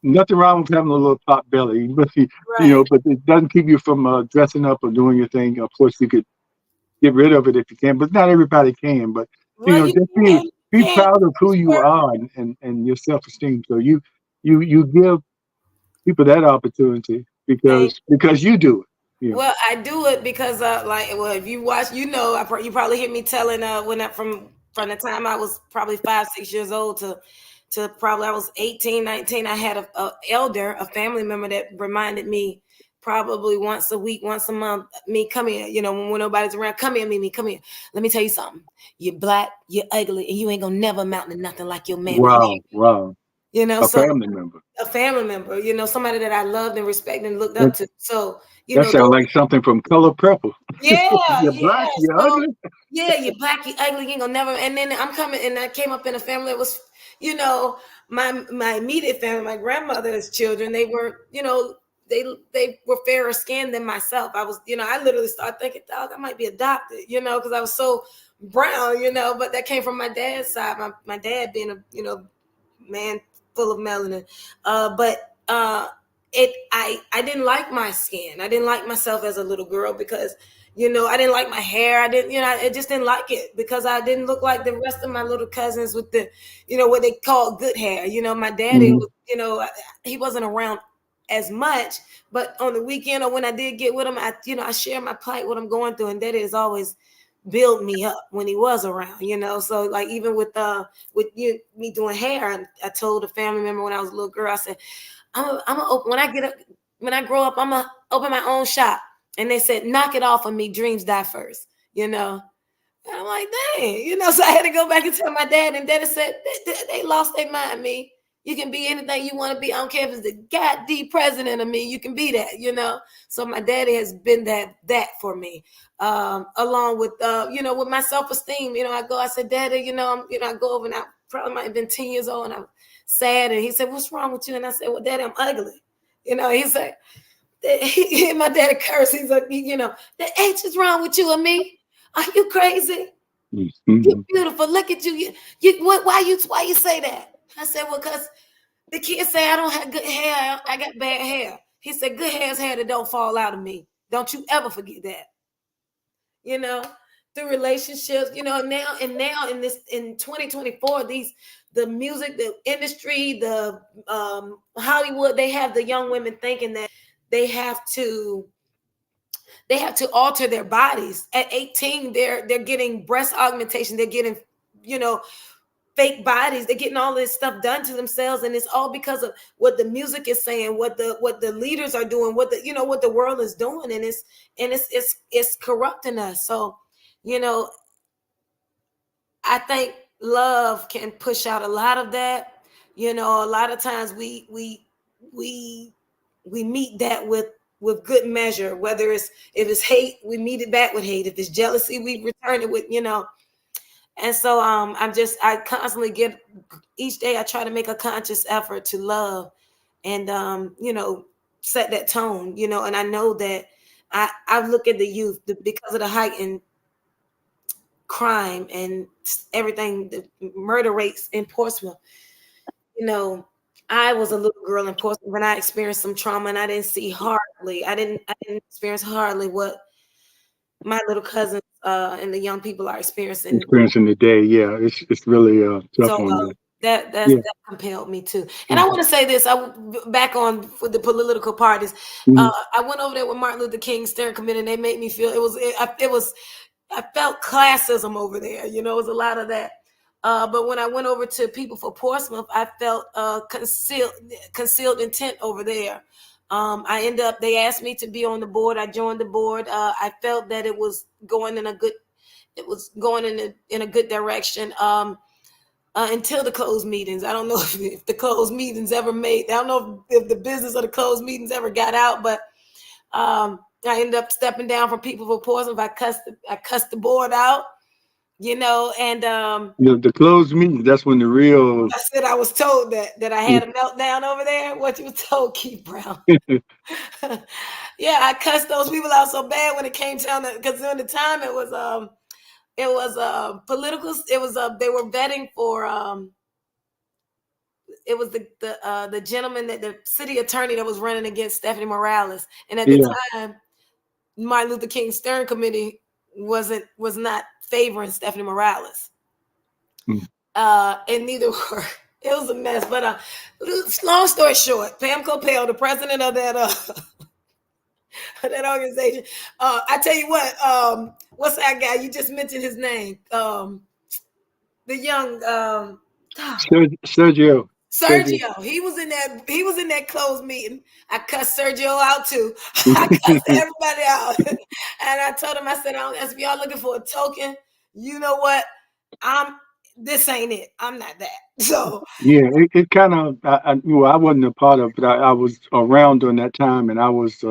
nothing wrong with having a little pot belly, but Right. but it doesn't keep you from dressing up or doing your thing. Of course, you could get rid of it if you can, but not everybody can. But Well, you just can. You be can. proud of who you are, and your self-esteem. So you give people that opportunity Thank because you do it. Well, I do it because, if you watch, you probably hear me telling, when I, from the time I was probably 5, 6 years old to probably I was 18, 19. I had a family member that reminded me probably once a week, once a month, me, come here, when nobody's around, come here, Mimi, come here. Let me tell you something. You're black, you're ugly, and you ain't gonna never amount to nothing like your mammy. Wow. A So family member. a family member, somebody that I loved and respected and looked That, up to. So, that sounds like something from Color Purple. yeah, You're yeah. black, you're So, ugly. yeah, you're black, you ugly, you ain't gonna never. And then I'm coming, and I came up in a family that was, my immediate family, my grandmother's children. They were, they were fairer skinned than myself. I was, I literally started thinking, dog, I might be adopted, because I was so brown, But that came from my dad's side. My dad being a, man full of melanin, but I didn't like my skin. I didn't like myself as a little girl because I didn't like my hair. I didn't, I just didn't like it because I didn't look like the rest of my little cousins with the, what they call good hair. My daddy was, he wasn't around as much, but on the weekend or when I did get with him, I share my plight, what I'm going through, and daddy is always build me up when he was around, So like even with me doing hair, and I told a family member when I was a little girl, I said, I'm gonna open when I grow up, I'm gonna open my own shop. And they said, knock it off of me, dreams die first, And I'm like, dang, so I had to go back and tell my dad, and daddy said, they lost their mind, me. You can be anything you want to be. I don't care if it's the goddamn president of me. You can be that, So my daddy has been that for me, along with with my self-esteem. I said, Daddy, I go over and I probably might have been 10 years old and I'm sad. And he said, what's wrong with you? And I said, well, Daddy, I'm ugly. He said, my daddy cursed. He's like, the H is wrong with you and me. Are you crazy? Mm-hmm. You're beautiful. Look at you. Why you say that? I said, well, because the kids say I don't have good hair. I got bad hair. He said, good hair is hair that don't fall out of me. Don't you ever forget that. Through relationships, now in 2024, the music, the industry, the Hollywood, they have the young women thinking that they have to alter their bodies. At 18, they're getting breast augmentation, they're getting, fake bodies, they're getting all this stuff done to themselves, and it's all because of what the music is saying, what the leaders are doing, what the world is doing, and it's corrupting us. So, I think love can push out a lot of that. A lot of times we meet that with good measure. Whether if it's hate, we meet it back with hate. If it's jealousy, we return it with, And so I constantly each day I try to make a conscious effort to love and set that tone, and I know that I look at the youth because of the heightened crime and everything, the murder rates in Portsmouth. I was a little girl in Portsmouth when I experienced some trauma, and I didn't experience hardly what my little cousins and the young people are experiencing today. Yeah, it's really tough so on you. that compelled me too. And I want to say this, back on for the political parties. Mhm. I went over there with Martin Luther King Steering Committee, and they made me feel I felt classism over there. It was a lot of that. But when I went over to People for Portsmouth, I felt concealed intent over there. They asked me to be on the board. I joined the board. I felt that it was going in a good direction. Until the closed meetings. I don't know if the closed meetings ever made. I don't know if the business of the closed meetings ever got out, but I ended up stepping down from People for Portsmouth. I cussed the board out, and the closed meeting. That's when the real. I said I was told that I had a meltdown over there. What you were told, Keith Brown? Yeah, I cussed those people out so bad when it came down to, because during the time it was political. It was they were vetting for it was the gentleman, that the city attorney that was running against Stephanie Morales, and at the time, Martin Luther King Stern Committee was not favoring Stephanie Morales, and neither were. It was a mess. But long story short, Pam Coppell, the president of that that organization, I tell you what, what's that guy? You just mentioned his name. The young Sergio. He was in that closed meeting. I cussed Sergio out too. I cussed everybody out. And I told him, I said, if y'all looking for a token, you know what? This ain't it. I'm not that. So yeah, it kind of. I wasn't a part of, but I was around during that time, and I was.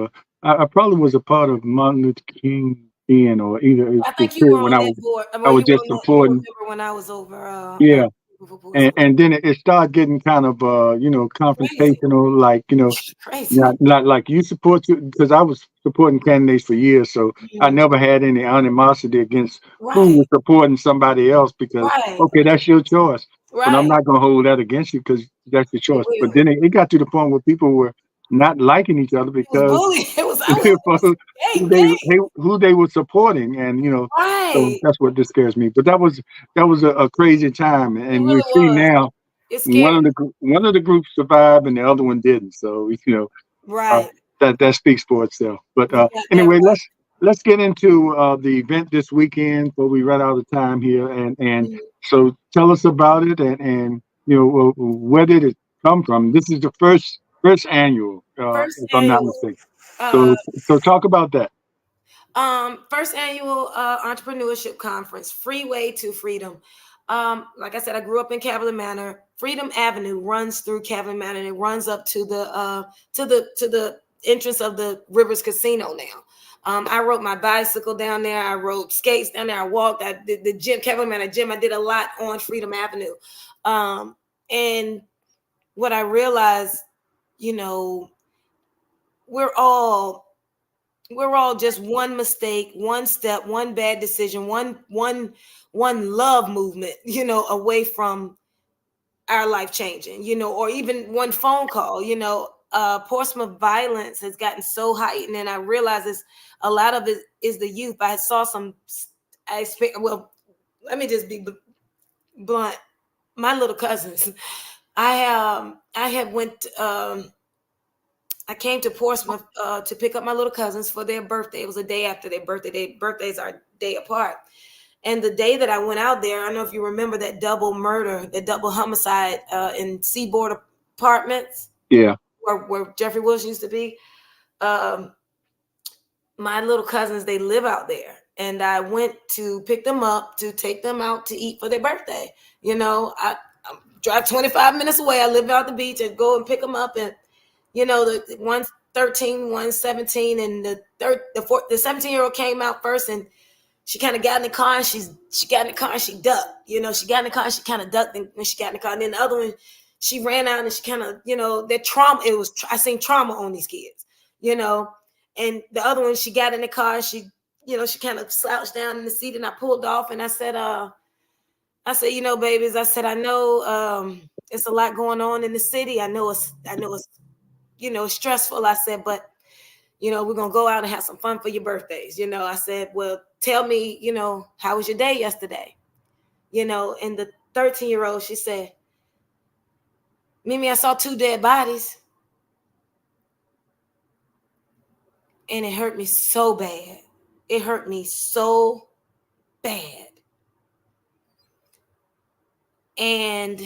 I probably was a part of Martin Luther King in, or either. I think you were on that board. I was just supporting. You remember when I was over? Yeah. And then it started getting kind of confrontational, like crazy. not like you support, because I was supporting candidates for years, so I never had any animosity against who was supporting somebody else, because okay, that's your choice, but I'm not going to hold that against you because that's your choice. But then it got to the point where people were not liking each other because who they were supporting, and so that's what scares me. But that was a crazy time, and we see now one of the groups survived and the other one didn't. So that speaks for itself. But anyway, let's get into the event this weekend before we run out of time here, and so tell us about it, and where did it come from? This is the first annual, if I'm not mistaken. So talk about that. First annual entrepreneurship conference, Freeway to Freedom. Like I said, I grew up in Cavalier Manor. Freedom Avenue runs through Cavalier Manor, and it runs up to the entrance of the Rivers Casino now. I rode my bicycle down there. I rode skates down there. I walked. I did the gym, Cavalier Manor gym. I did a lot on Freedom Avenue. And what I realized, we're all just one mistake, one step, one bad decision, one love movement, away from our life changing, or even one phone call. Portsmouth violence has gotten so heightened, and I realize a lot of it is the youth. I saw let me just be blunt. My little cousins, I came to Portsmouth to pick up my little cousins for their birthday. It was a day after their birthday. Their birthdays are a day apart. And the day that I went out there, I don't know if you remember that double murder, that double homicide in Seaboard Apartments. Yeah. Where Jeffrey Wilson used to be. My little cousins, they live out there. And I went to pick them up, to take them out to eat for their birthday. I drive 25 minutes away. I live out the beach and go and pick them up. And the one's 13, one's 17, and the 17-year-old came out first, and she kind of got in the car, and she got in the car and she ducked. She got in the car and she kind of ducked when she got in the car. And then the other one, she ran out and she kind of, that trauma. I seen trauma on these kids, And the other one, she got in the car and she kind of slouched down in the seat, and I pulled off, and I said, babies, I said, I know it's a lot going on in the city. I know it's stressful. I said, but, we're going to go out and have some fun for your birthdays. I said, well, tell me, how was your day yesterday? And the 13-year-old, she said, Mimi, I saw 2 dead bodies. And it hurt me so bad. It hurt me so bad. And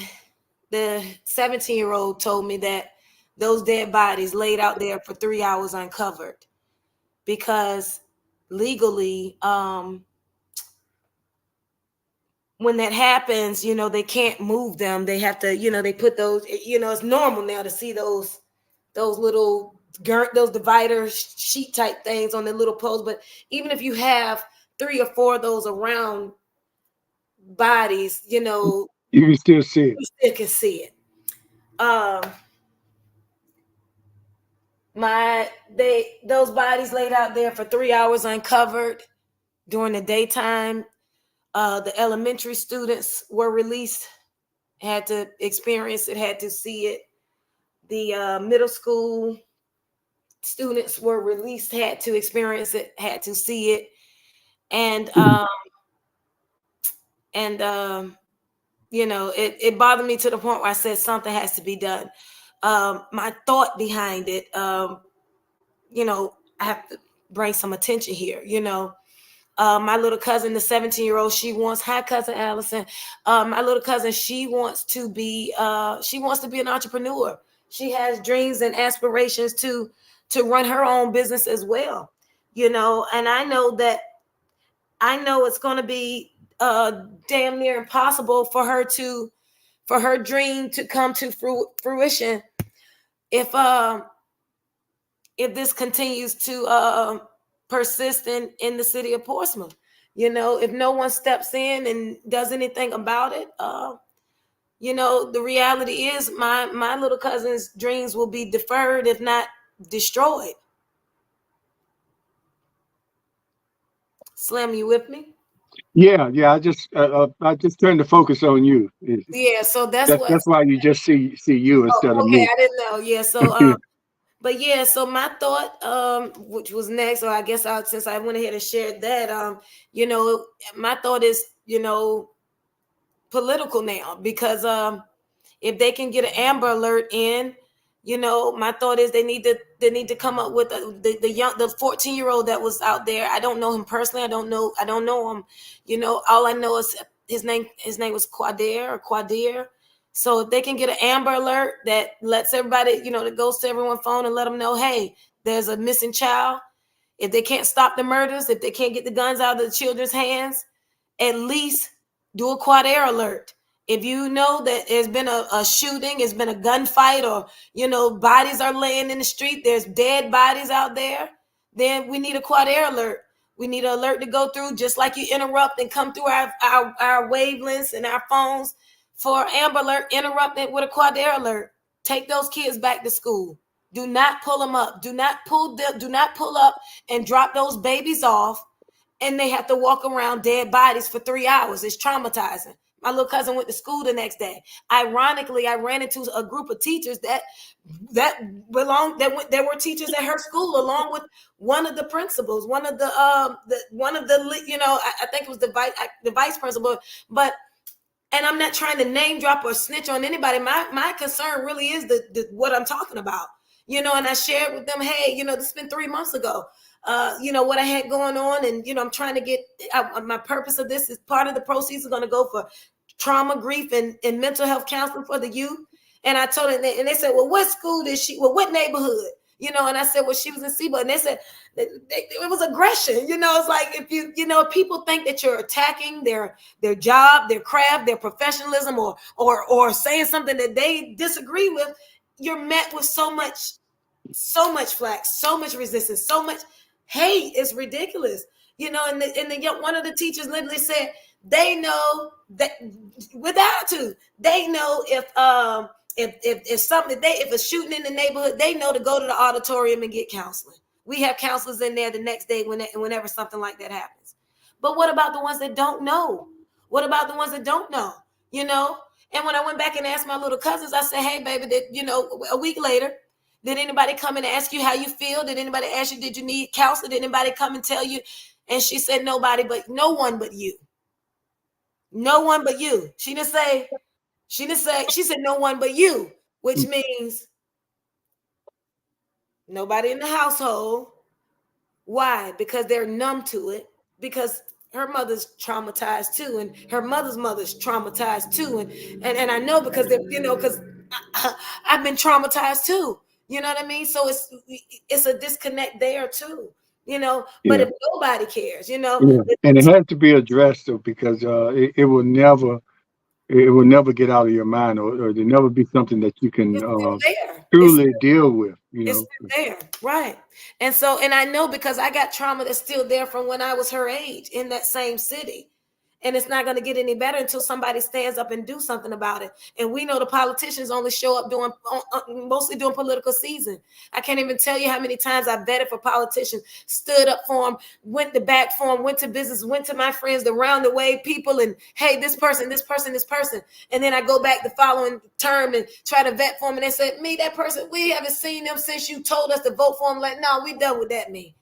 the 17-year-old told me that those dead bodies laid out there for 3 hours uncovered, because legally, when that happens, they can't move them. They have to, they put those, it's normal now to see those little those divider sheet type things on the little posts. But even if you have 3 or 4 of those around bodies, you can still see it. You still can see it. Those bodies laid out there for 3 hours uncovered during the daytime. The elementary students were released, had to experience it, had to see it. The middle school students were released, had to experience it, had to see it. And it bothered me to the point where I said something has to be done. My thought behind it, I have to bring some attention here. My little cousin, the 17-year-old, hi, cousin Allison. My little cousin, she wants to be an entrepreneur. She has dreams and aspirations to run her own business as well. And I know it's going to be damn near impossible for her dream to come to fruition if this continues to persist in the city of Portsmouth. If no one steps in and does anything about it, the reality is my little cousin's dreams will be deferred, if not destroyed. Slim, you with me? Yeah. I just turned the focus on you. Yeah, so that's why you just see you instead of me. I didn't know. Yeah, so but yeah, so my thought, which was next, or I guess since I went ahead and shared that, my thought is, political now, because if they can get an Amber Alert in, my thought is they need to come up with the 14-year-old that was out there. I don't know him personally. I don't know him. All I know is his name was Quadir. So if they can get an Amber Alert that lets everybody, that goes to everyone's phone and let them know, hey, there's a missing child. If they can't stop the murders, if they can't get the guns out of the children's hands, at least do a Quadir alert. If you know that there's been a shooting, it's been a gunfight, or, bodies are laying in the street, there's dead bodies out there, then we need a Quadir alert. We need an alert to go through, just like you interrupt and come through our wavelengths and our phones. For Amber Alert, interrupt it with a Quadir alert. Take those kids back to school. Do not pull them up. Do not pull up and drop those babies off, and they have to walk around dead bodies for 3 hours. It's traumatizing. My little cousin went to school the next day. Ironically, I ran into a group of teachers that were teachers at her school, along with one of the principals, I think it was the vice principal. And I'm not trying to name drop or snitch on anybody. My concern really is what I'm talking about. And I shared with them, hey, this has been 3 months ago. What I had going on, and I'm trying to get my purpose of this is part of the proceeds are going to go for trauma, grief, and mental health counseling for the youth. And I told them, and they said, well, what school did she? Well, what neighborhood? And I said, well, she was in Seaboard. And they said it was aggression. It's like if people think that you're attacking their job, their craft, their professionalism, or saying something that they disagree with, you're met with so much flack, so much resistance, so much hate. It's ridiculous. And one of the teachers literally said they know that with attitude, they know if a shooting in the neighborhood, they know to go to the auditorium and get counseling. We have counselors in there the next day whenever something like that happens. But what about the ones that don't know? What about the ones that don't know? And when I went back and asked my little cousins, I said, hey, baby, a week later, did anybody come and ask you how you feel? Did anybody ask you, did you need counseling? Did anybody come and tell you? And she said, no one but you. No one but you. She said, no one but you, which means nobody in the household. Why? Because they're numb to it. Because her mother's traumatized too, and her mother's traumatized too. And I know because because I've been traumatized too. You know what I mean? So it's a disconnect there too. You know, but Yeah. if nobody cares, you know, Yeah. And it has to be addressed though, because it will never get out of your mind, or there'll never be something that you can it's still there. truly deal with, you It's know. still there, right? And so, and I know because I got trauma that's still there from when I was her age in that same city. And it's not going to get any better until somebody stands up and do something about it. And we know the politicians only show up doing mostly doing political season. I can't even tell you how many times I vetted for politicians, stood up for them, went to back for them, went to business, went to my friends, the round the way people, and hey, this person, this person, this person. And then I go back the following term and try to vet for them. And they said, me, that person, we haven't seen them since you told us to vote for them. Like, no, we done with that, me.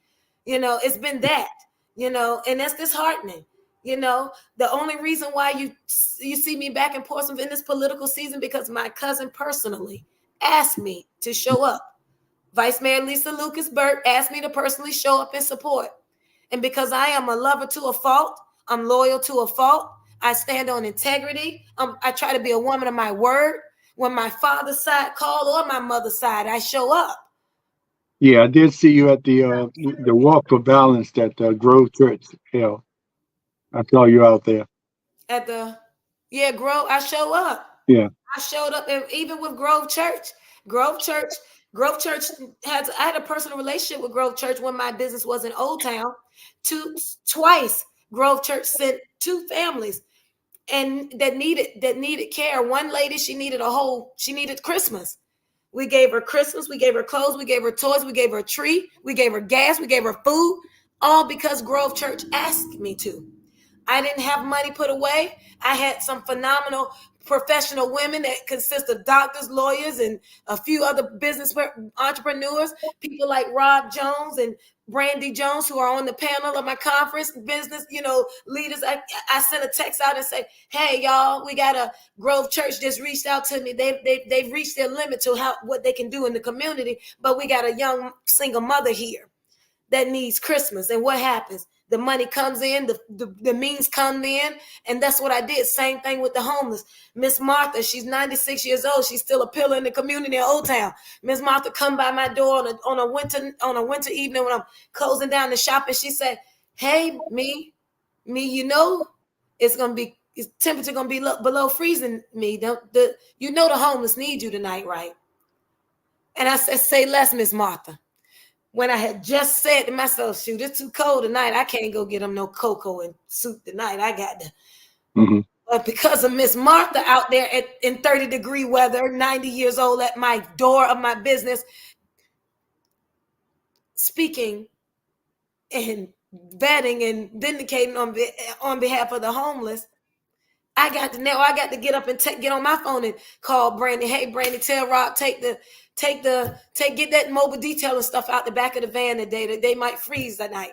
You know, it's been that, you know, and that's disheartening. You know, the only reason why you see me back in Portsmouth in this political season because my cousin personally asked me to show up. Vice Mayor Lisa Lucas Burke asked me to personally show up and support. And because I am a lover to a fault, I'm loyal to a fault. I stand on integrity. I try to be a woman of my word. When my father's side called or my mother's side, I show up. Yeah, I did see you at the Walk for Balance that Grove Church held. I saw you out there. At the Grove, I show up. Yeah. I showed up, and even with Grove Church I had a personal relationship with Grove Church when my business was in Old Town. Twice Grove Church sent 2 families and that needed care. One lady, she needed Christmas. We gave her Christmas, we gave her clothes, we gave her toys, we gave her a tree, we gave her gas, we gave her food, all because Grove Church asked me to. I didn't have money put away. I had some phenomenal professional women that consist of doctors, lawyers, and a few other business entrepreneurs, people like Rob Jones and Brandy Jones, who are on the panel of my conference, business, you know, leaders. I sent a text out and say, hey, y'all, we got a Grove Church just reached out to me. They've reached their limit to what they can do in the community, but we got a young single mother here that needs Christmas. And what happens? The money comes in, the means come in, and that's what I did. Same thing with the homeless. Miss Martha, she's 96 years old. She's still a pillar in the community in Old Town. Miss Martha come by my door on a winter evening when I'm closing down the shop, and she said, "Hey, me, you know, it's temperature gonna be below freezing. Me, the homeless need you tonight, right?" And I said, "Say less, Miss Martha." When I had just said to myself, shoot, it's too cold tonight. I can't go get them no cocoa and soup tonight. I got to. Mm-hmm. But because of Miss Martha out there in 30-degree weather, 90 years old at my door of my business, speaking and vetting and vindicating on behalf of the homeless, I got to get up and get on my phone and call Brandy. Hey, Brandy, tell Rob, get that mobile detailing stuff out the back of the van today that they might freeze that night.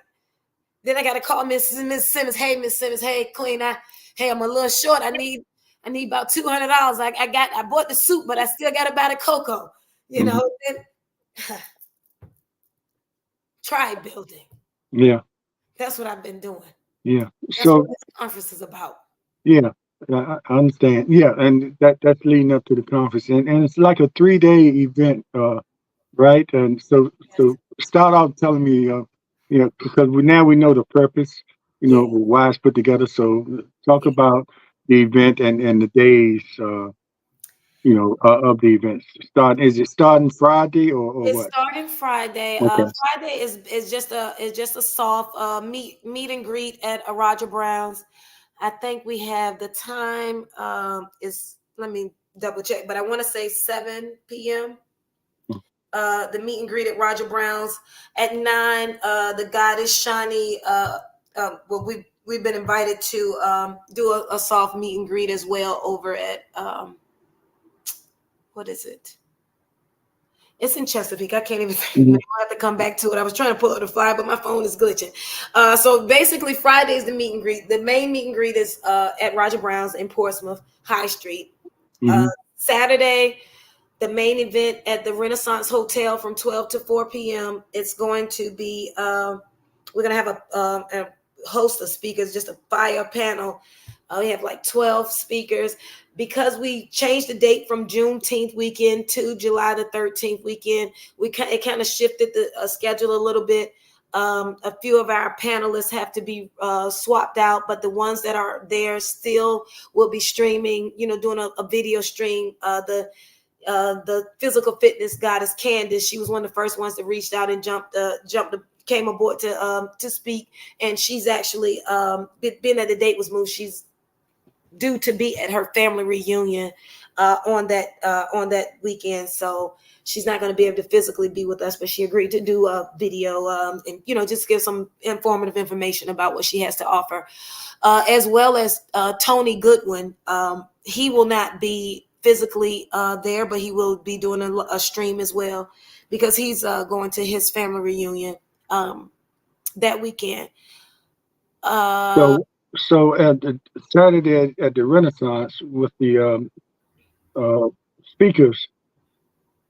Then I got to call Miss Simmons. Hey, Miss Simmons. Hey, Queen. I'm a little short. I need about $200. I bought the soup, but I still got to buy the cocoa. You know. Tribe building. Yeah. That's what I've been doing. Yeah. That's what this conference is about. Yeah. I understand. Yeah, and that's leading up to the conference, and it's like a 3-day event, right? And so start out telling me, because we know the purpose, why it's put together. So talk about the event and the days, of the event. Is it starting Friday or it's what? It's starting Friday. Okay. Friday is just a soft meet and greet at Roger Brown's. I think we have the time let me double check, but I want to say 7 p.m. The meet and greet at Roger Brown's. At 9, the goddess Shani. We've been invited to do a soft meet and greet as well over at what is it? It's in Chesapeake. I can't even think. I have to come back to it. I was trying to pull up the flyer, but my phone is glitching. So basically, Friday is the meet and greet. The main meet and greet is at Roger Brown's in Portsmouth, High Street. Saturday, the main event at the Renaissance Hotel from 12 to 4 p.m. It's going to be, we're going to have a host of speakers, just a fire panel We have like 12 speakers because we changed the date from Juneteenth weekend to July the 13th weekend. It kind of shifted the schedule a little bit. A few of our panelists have to be swapped out, but the ones that are there still will be streaming, doing a video stream. The physical fitness goddess Candace, she was one of the first ones that reached out and came aboard to speak, and she's actually being that the date was moved, she's due to be at her family reunion on that weekend, so she's not going to be able to physically be with us, but she agreed to do a video and just give some informative information about what she has to offer, as well as Tony Goodwin. He will not be physically there, but he will be doing a stream as well because he's going to his family reunion that weekend. So at the Saturday at the Renaissance with the speakers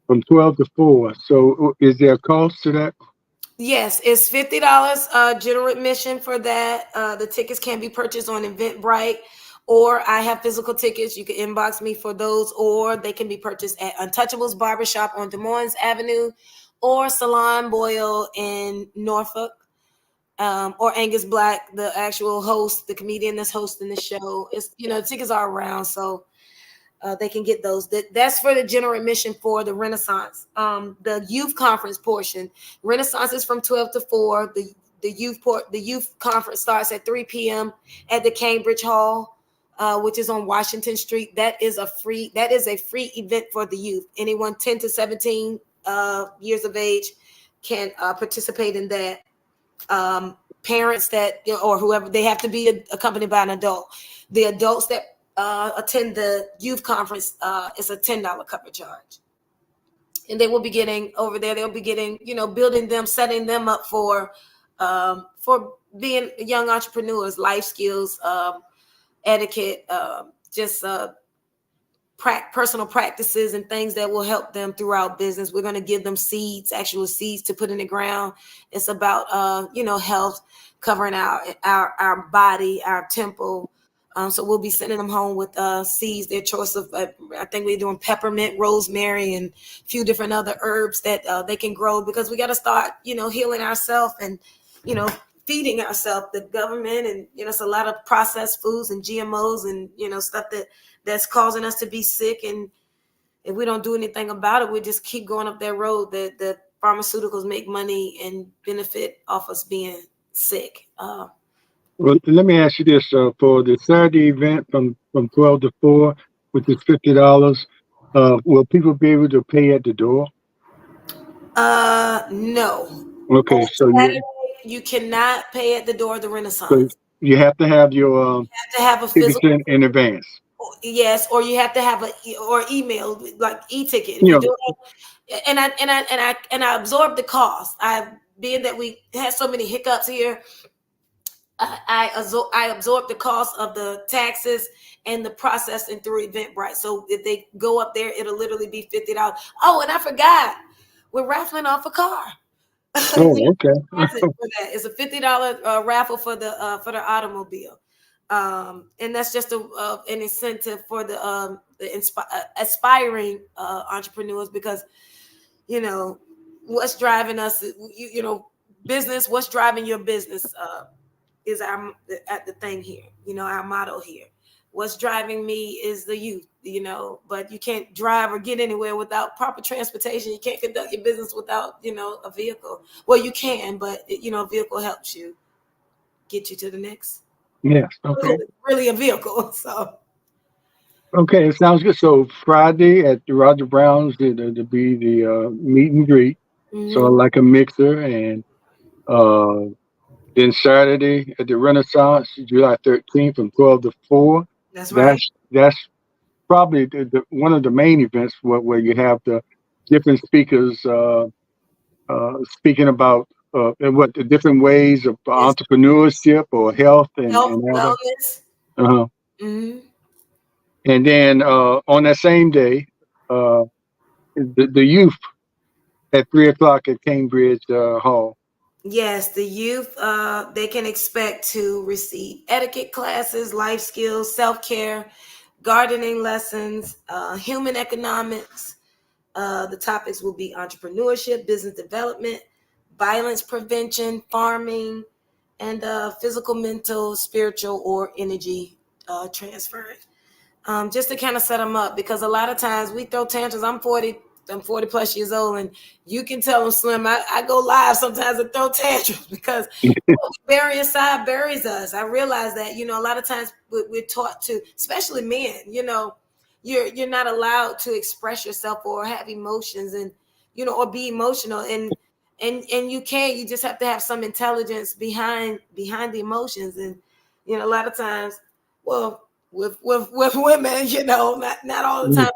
from 12 to 4. So is there a cost to that? Yes, it's $50 general admission for that. The tickets can be purchased on Eventbrite, or I have physical tickets. You can inbox me for those, or they can be purchased at Untouchables Barbershop on Des Moines Avenue, or Salon Boyle in Norfolk, or Angus Black, the actual host, the comedian that's hosting the show. It's tickets are around, so they can get those. That's for the general admission for the Renaissance. The youth conference portion, Renaissance is from 12 to 4. The youth conference starts at 3 p.m. at the Cambridge Hall, which is on Washington Street. That is a free event for the youth. Anyone 10 to 17 years of age can participate in that. Parents that or whoever, they have to be accompanied by an adult. The adults that attend the youth conference is a $10 cover charge, and they will be getting over there. They'll be getting building them, setting them up for being young entrepreneurs, life skills, etiquette, just personal practices and things that will help them throughout business. We're going to give them actual seeds to put in the ground. It's about health, covering our body, our temple. So we'll be sending them home with seeds, their choice of, I think we're doing peppermint, rosemary, and a few different other herbs that they can grow, because we got to start, healing ourselves and, feeding ourselves. The government and, it's a lot of processed foods and GMOs and, stuff that's causing us to be sick. And if we don't do anything about it, we just keep going up that road that the pharmaceuticals make money and benefit off us being sick. Well, let me ask you this: for the Saturday event from 12 to 4, which is $50, will people be able to pay at the door? No. Okay, so you cannot pay at the door of the Renaissance. So you have to have your a physical in advance. Yes, or you have to have or email, like e-ticket. And I absorb the cost. Being that we had so many hiccups here, I absorb the cost of the taxes and the processing through Eventbrite. So if they go up there, it'll literally be $50. Oh, and I forgot, we're raffling off a car. Oh, okay. It's a $50 raffle for the automobile, and that's just an incentive for the aspiring entrepreneurs, because what's driving us, business. What's driving your business is the thing here. Our motto here. What's driving me is the youth. But you can't drive or get anywhere without proper transportation. You can't conduct your business without, a vehicle. Well, you can, but a vehicle helps you get you to the next. Yes. Okay. Really a vehicle. So. Okay, it sounds good. So Friday at the Roger Brown's to be the meet and greet. Mm-hmm. So like a mixer, and then Saturday at the Renaissance, July 13th from 12 to 4. That's right. That's probably the one of the main events where you have the different speakers speaking about what the different ways of entrepreneurship or health and wellness. Mm-hmm. And then on that same day, the youth at 3 o'clock at Cambridge Hall. Yes, the youth, they can expect to receive etiquette classes, life skills, self-care, gardening lessons, human economics. The topics will be entrepreneurship, business development, violence prevention, farming, and physical, mental, spiritual, or energy transfer. Just to kind of set them up, because a lot of times we throw tantrums. I'm 40 plus years old, and you can tell them, Slim, I go live sometimes and throw tantrums because what we bury inside buries us. I realize that, a lot of times we're taught to, especially men, you're not allowed to express yourself or have emotions, and or be emotional, and you just have to have some intelligence behind the emotions. And a lot of times, well, with women, not all the time.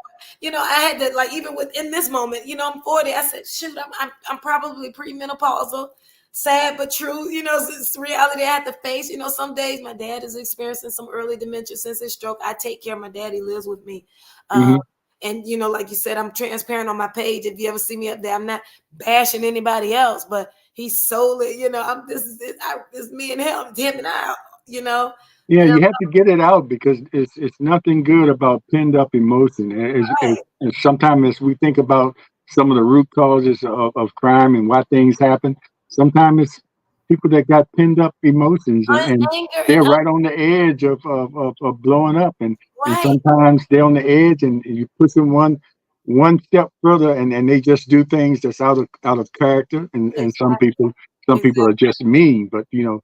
I had to, like, even within this moment, I'm 40. I said, shoot, I'm probably premenopausal, sad but true. It's reality I had to face. Some days my dad is experiencing some early dementia since his stroke. I take care of my dad. He lives with me. And like you said, I'm transparent on my page. If you ever see me up there, I'm not bashing anybody else, but he's solely, it's me and him and I, Yeah, and you have to get it out because it's nothing good about pinned up emotion. And sometimes as we think about some of the root causes of crime and why things happen, sometimes it's people that got pinned up emotions and anger they're right on the edge of blowing up, and right, sometimes they're on the edge and you push them one step further and they just do things that's out of character, and some exactly, people are just mean, but yeah,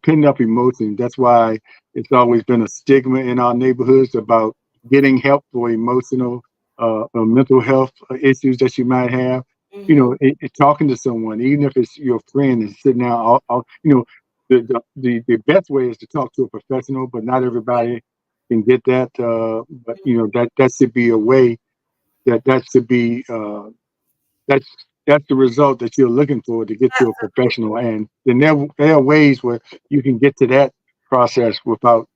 pinned up emotion. That's why it's always been a stigma in our neighborhoods about getting help for emotional or mental health issues that you might have. hmm Talking to someone, even if it's your friend, and sitting down. The best way is to talk to a professional, but not everybody can get that. But that should be a way that should be that's that's the result that you're looking for to get to a professional. And then there are ways where you can get to that process without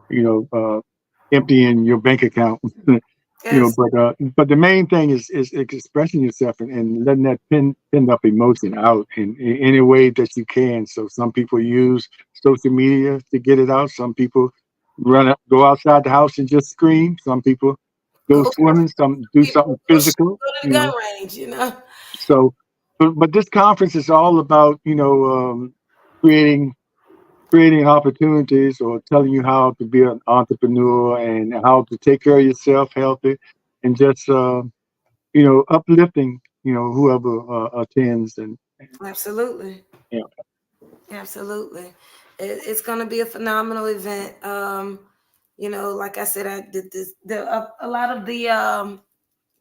you know emptying your bank account. yes, But the main thing is expressing yourself and letting that pinned up emotion out in any way that you can. So some people use social media to get it out. Some people go outside the house and just scream. Some people go go swimming. Some do people something go physical. to the gun range. So, but this conference is all about creating opportunities or telling you how to be an entrepreneur and how to take care of yourself healthy, and just uplifting whoever attends. And Absolutely. yeah. Absolutely. It's going to be a phenomenal event. Like I said, I did this. A lot of the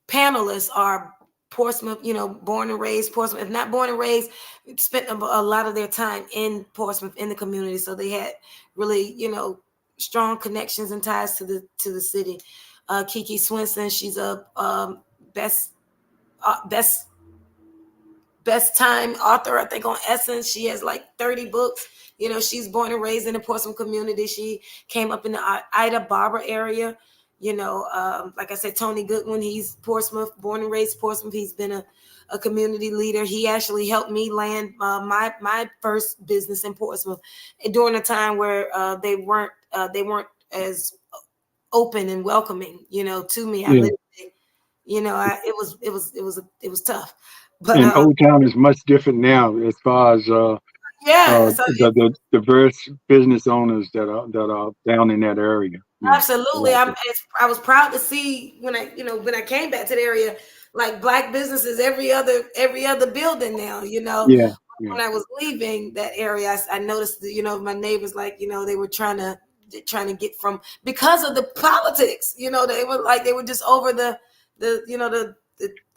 panelists are Portsmouth, born and raised Portsmouth. If not born and raised, spent a lot of their time in Portsmouth in the community. So they had really, strong connections and ties to the city. Kiki Swinson, she's a best best best time author, I think, on Essence. She has like 30 books. She's born and raised in the Portsmouth community. She came up in the Ida Barber area. Like I said, Tony Goodwin, he's Portsmouth, born and raised Portsmouth. He's been a community leader. He actually helped me land my first business in Portsmouth during a time where they weren't as open and welcoming, to me. I Yeah. lived, it was tough, but And Old Town is much different now as far as yeah, so the diverse business owners that are down in that area. absolutely. Like I was proud to see when I came back to the area, like black businesses every other building now. yeah, yeah, When I was leaving that area, I noticed that, my neighbors, like, they were trying to get from, because of the politics. They were just over the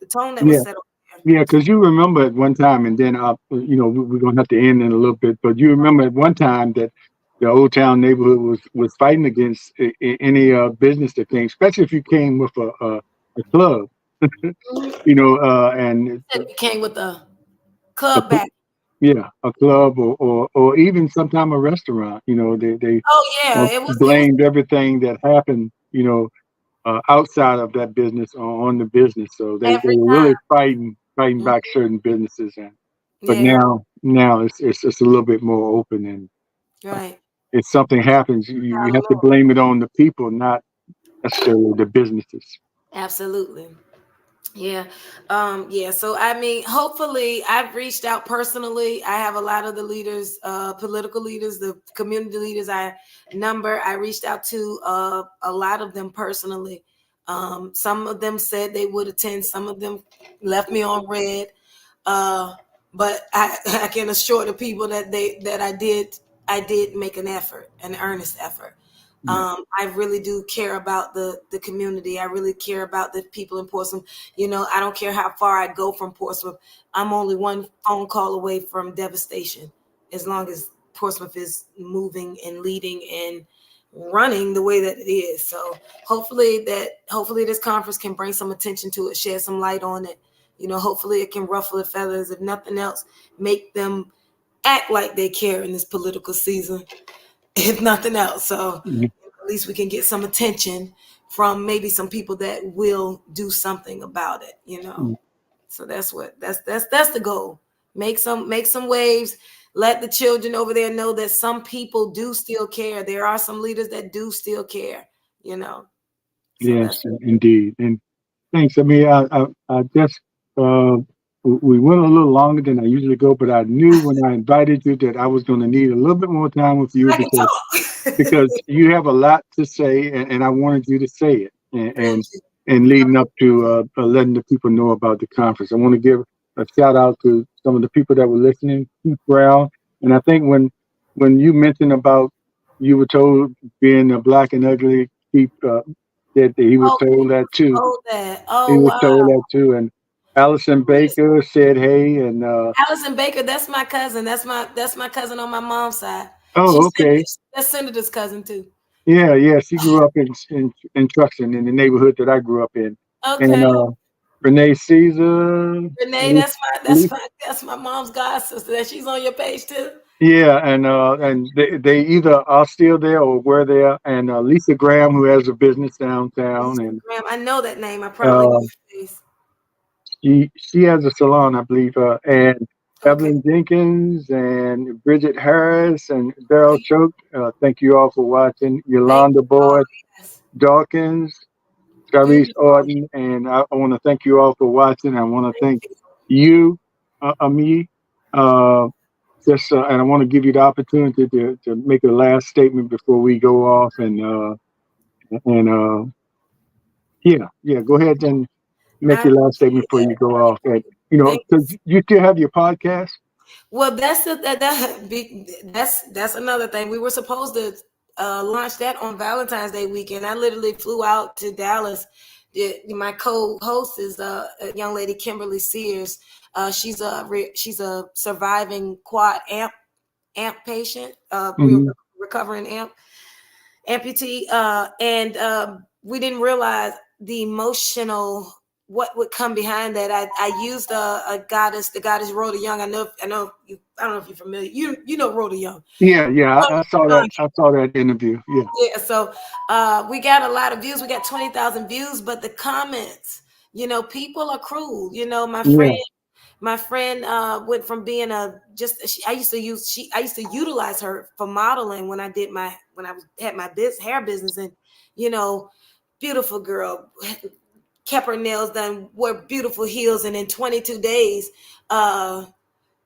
tone that yeah. was set up there. Yeah, because you remember at one time, and then we're gonna have to end in a little bit. But you remember at one time that the Old Town neighborhood was fighting against any business that came, especially if you came with a club, and It came with a a, club back. yeah, a club or even sometime a restaurant. They Oh yeah, it was blamed everything that happened, outside of that business on the business. So they every were time. really fighting Mhm. back certain businesses. But Yeah. now Now it's just a little bit more open, and Right. if something happens, you have to blame it on the people, not necessarily the businesses. Absolutely. Yeah. Yeah. So I mean, hopefully I've reached out personally. I have a lot of the leaders, political leaders, the community leaders I reached out to a lot of them personally. Some of them said they would attend, some of them left me on red. Uh, but I can assure the people that I did make an effort, an earnest effort. Yeah. I really do care about the community. I really care about the people in Portsmouth. You know, I don't care how far I go from Portsmouth. I'm only one phone call away from devastation, as long as Portsmouth is moving and leading and running the way that it is. So hopefully this conference can bring some attention to it, shed some light on it. You know, hopefully it can ruffle the feathers, if nothing else, make them act like they care in this political season, if nothing else. So Mhm. at least we can get some attention from maybe some people that will do something about it, you know. So that's the goal. Make some waves. Let the children over there know that some people do still care. There are some leaders that do still care, you know. So Yes, that's indeed. And thanks. I mean, I just uh, we went a little longer than I usually go, but I knew when I invited you that I was going to need a little bit more time with you I can because talk. you have a lot to say, and I wanted you to say it, Thank you. and leading up to letting the people know about the conference. I want to give a shout out to some of the people that were listening, Keith Brown, and I think when you mentioned about you were told being a black and ugly, Keith that he was Oh, told that too. oh, that. He Oh, was told wow. that too, and Allison Baker said hey, and Allison Baker, that's my cousin. That's my cousin on my mom's side. oh, okay. That's Senator's cousin too. Yeah, yeah. She grew up in Truxton, in the neighborhood that I grew up in. And Okay. Renee Caesar, Renee, Lee, Lee, that's my mom's god sister. That she's on your page too. yeah, and they either are still there or were there. And Lisa Graham, who has a business downtown, Lisa and Graham. I know that name. I probably know uh, her face. she has a salon, I believe. And Okay. Evelyn Jenkins and Bridget Harris and Daryl Thank, Choke. Thank you all for watching. thank Yolanda you all. Boyd Yes. Dawkins. Tyrese Beautiful. Orton, and I want to thank you all for watching. I want to Thank thank you. you, Ami. Uh, and I want to give you the opportunity to make a last statement before we go off. And yeah, go ahead and make I your last statement appreciate before you that. go off. And Thank you. because you still have your podcast. Well, that's another thing. We were supposed to launch that on Valentine's Day weekend. I literally flew out to Dallas. My co-host is a young lady, Kimberly Sears. She's a surviving quad amp patient, Mm-hmm. recovering amputee, and we didn't realize the emotional what would come behind that. I used a goddess, the goddess Rhoda Young. I know you. I don't know if you're familiar. You know Rhoda Young. Yeah, I saw that. I saw that interview. Yeah. Yeah, so we got a lot of views. We got 20,000 views, but the comments, you know, people are cruel. You know, Yeah. my friend went from being I used to utilize her for modeling when had my hair business, and you know, beautiful girl, kept her nails done, wore beautiful heels, and in 22 days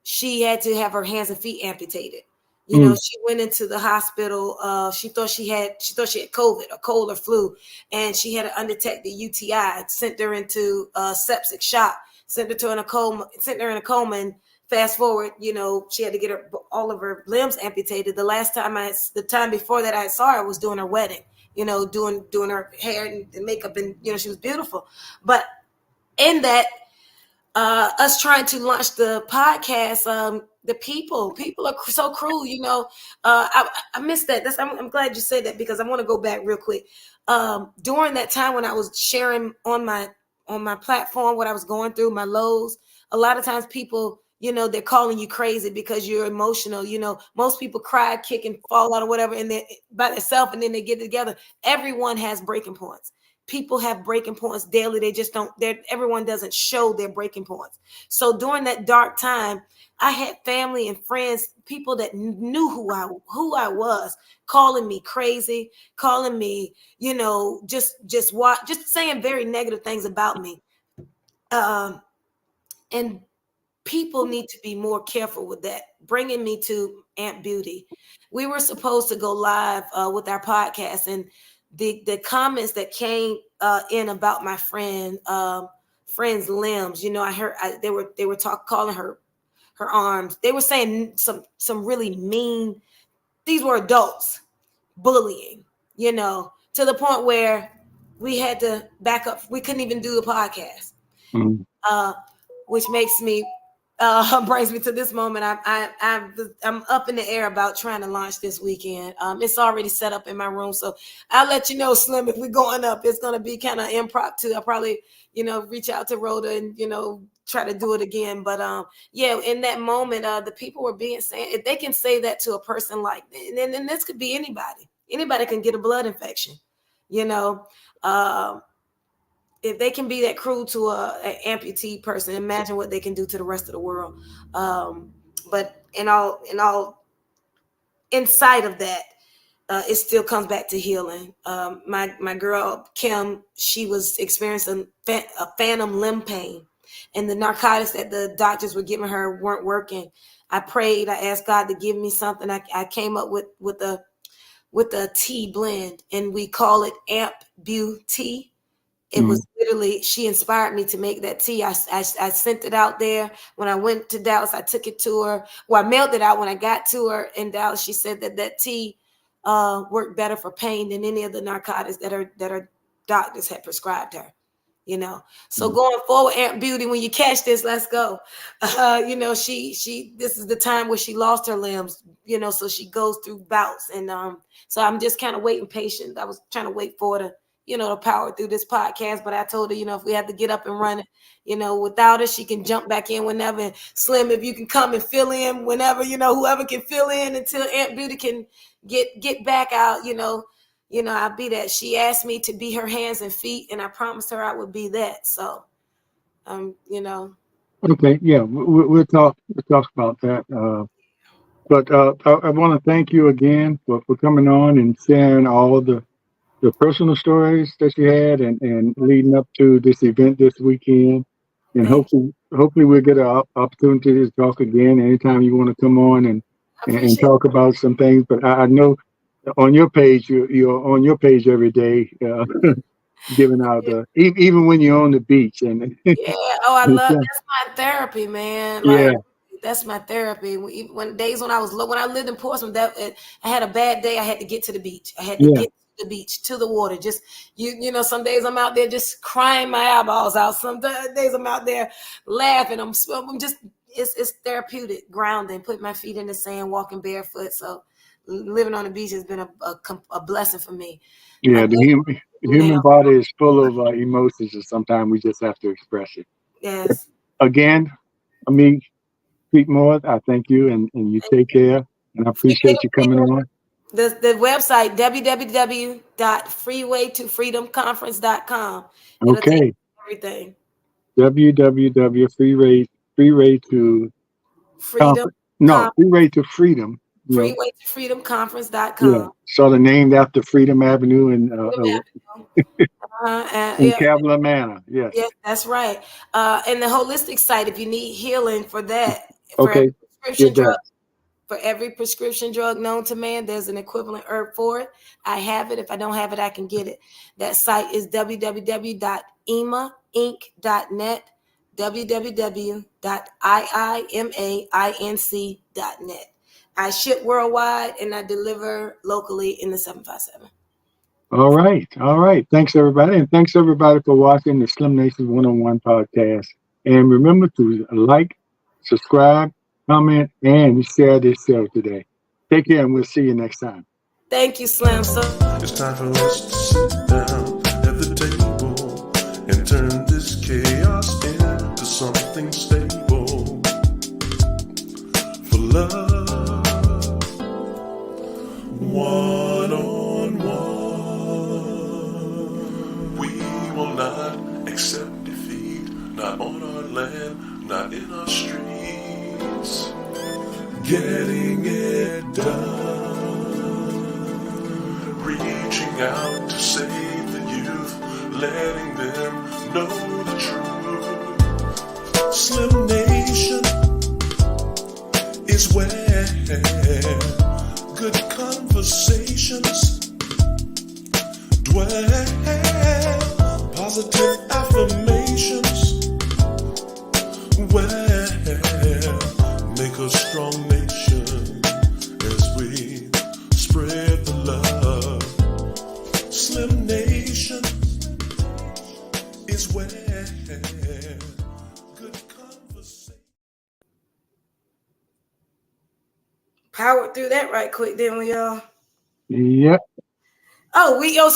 she had to have her hands and feet amputated. You know, Mm. she went into the hospital. She thought she had COVID, a cold or flu, and she had an undetected UTI. Sent her into septic shock. Sent her in a coma. And fast forward, you know, she had to get all of her limbs amputated. The time before that I saw her was doing her wedding. You know, doing her hair and makeup, and you know, she was beautiful. But in that, us trying to launch the podcast, the people are so cruel. You know, I missed that. I'm glad you said that, because I want to go back real quick. During that time when I was sharing on my platform what I was going through, my lows, a lot of times people, you know, they're calling you crazy because you're emotional. You know, most people cry, kick, and fall out or whatever, and they by themselves, and then they get together. Everyone has breaking points. people have breaking points daily. They just don't, everyone doesn't show their breaking points. So during that dark time, I had family and friends, people that knew who I was, calling me crazy, calling me, just saying very negative things about me. And people need to be more careful with that. Bringing me to Aunt Beauty. We were supposed to go live with our podcast, and the comments that came in about my friend's limbs. I heard they were calling her arms. They were saying some really mean. These were adults bullying. To the point where we had to back up. We couldn't even do the podcast, which makes me. Brings me to this moment. I'm up in the air about trying to launch this weekend. It's already set up in my room, so I'll let you know, Slim, if we're going up. It's going to be kind of impromptu. I'll probably, reach out to Rhoda and try to do it again. But in that moment, the people were saying, if they can say that to a person like, and this could be anybody can get a blood infection, if they can be that cruel to an amputee person, imagine what they can do to the rest of the world. But inside of that, it still comes back to healing. My girl Kim, she was experiencing a phantom limb pain, and the narcotics that the doctors were giving her weren't working. I prayed. I asked God to give me something. I came up with a tea blend, and we call it Amp Beauty. It was literally, she inspired me to make that tea. I sent it out there. When I went to Dallas, I took it to her. Well, I mailed it out when I got to her in Dallas. She said that tea worked better for pain than any of the narcotics that her doctors had prescribed her. So going forward, Aunt Beauty, when you catch this, let's go. She this is the time where she lost her limbs, so she goes through bouts. And so I'm just kind of waiting patient. I was trying to wait for her to, to power through this podcast. But I told her, if we have to get up and run it, without her, she can jump back in whenever. And Slim, if you can come and fill in whenever, whoever can fill in until Aunt Beauty can get back out, I'll be that. She asked me to be her hands and feet, and I promised her I would be that. So, Okay, yeah, we'll talk about that. But I want to thank you again for coming on and sharing all the personal stories that you had and leading up to this event this weekend. And hopefully we'll get an opportunity to talk again anytime you want to come on and talk about some things. But I know on your page, you're on your page every day, giving out even when you're on the beach. And I love, that's my therapy, man. That's my therapy. When I lived in Portsmouth, I had a bad day, I had to get to the beach. I had to get to the beach, to the water. Just some days I'm out there just crying my eyeballs out. Some days I'm out there laughing. I'm just it's therapeutic, grounding, putting my feet in the sand, walking barefoot. So living on the beach has been a blessing for me. Yeah, the human body is full of emotions, and sometimes we just have to express it. Yes. Again, Pete Moore, I thank you, and you take care, and I appreciate you coming on. The website, www.freewaytofreedomconference.com. Okay. Everything. Freewaytofreedom. Freewaytofreedomconference.com. Yeah. So the name after Freedom Avenue in Cavalier Manor. Yes. Yes, that's right. And the holistic site, if you need healing for that, for every prescription drug known to man, there's an equivalent herb for it. I have it. If I don't have it, I can get it. That site is www.imainc.net, www.iimainc.net. I ship worldwide and I deliver locally in the 757. All right. Thanks, everybody. And thanks, everybody, for watching the Slim Nation 101 podcast. And remember to like, subscribe, comment, and share this show today. Take care, and we'll see you next time. Thank you, Slim. It's time for us to sit down at the table and turn this chaos into something stable. For love, one-on-one, we our land, not in our streets. Getting it done. Reaching out to save the youth, letting them know the truth. Slim Nation is where good conversations dwell. Positive affirmations well, make a strong nation as we spread the love. Slim Nation is where good conversation. Powered through that right quick, didn't we, y'all? Yep. Oh, we also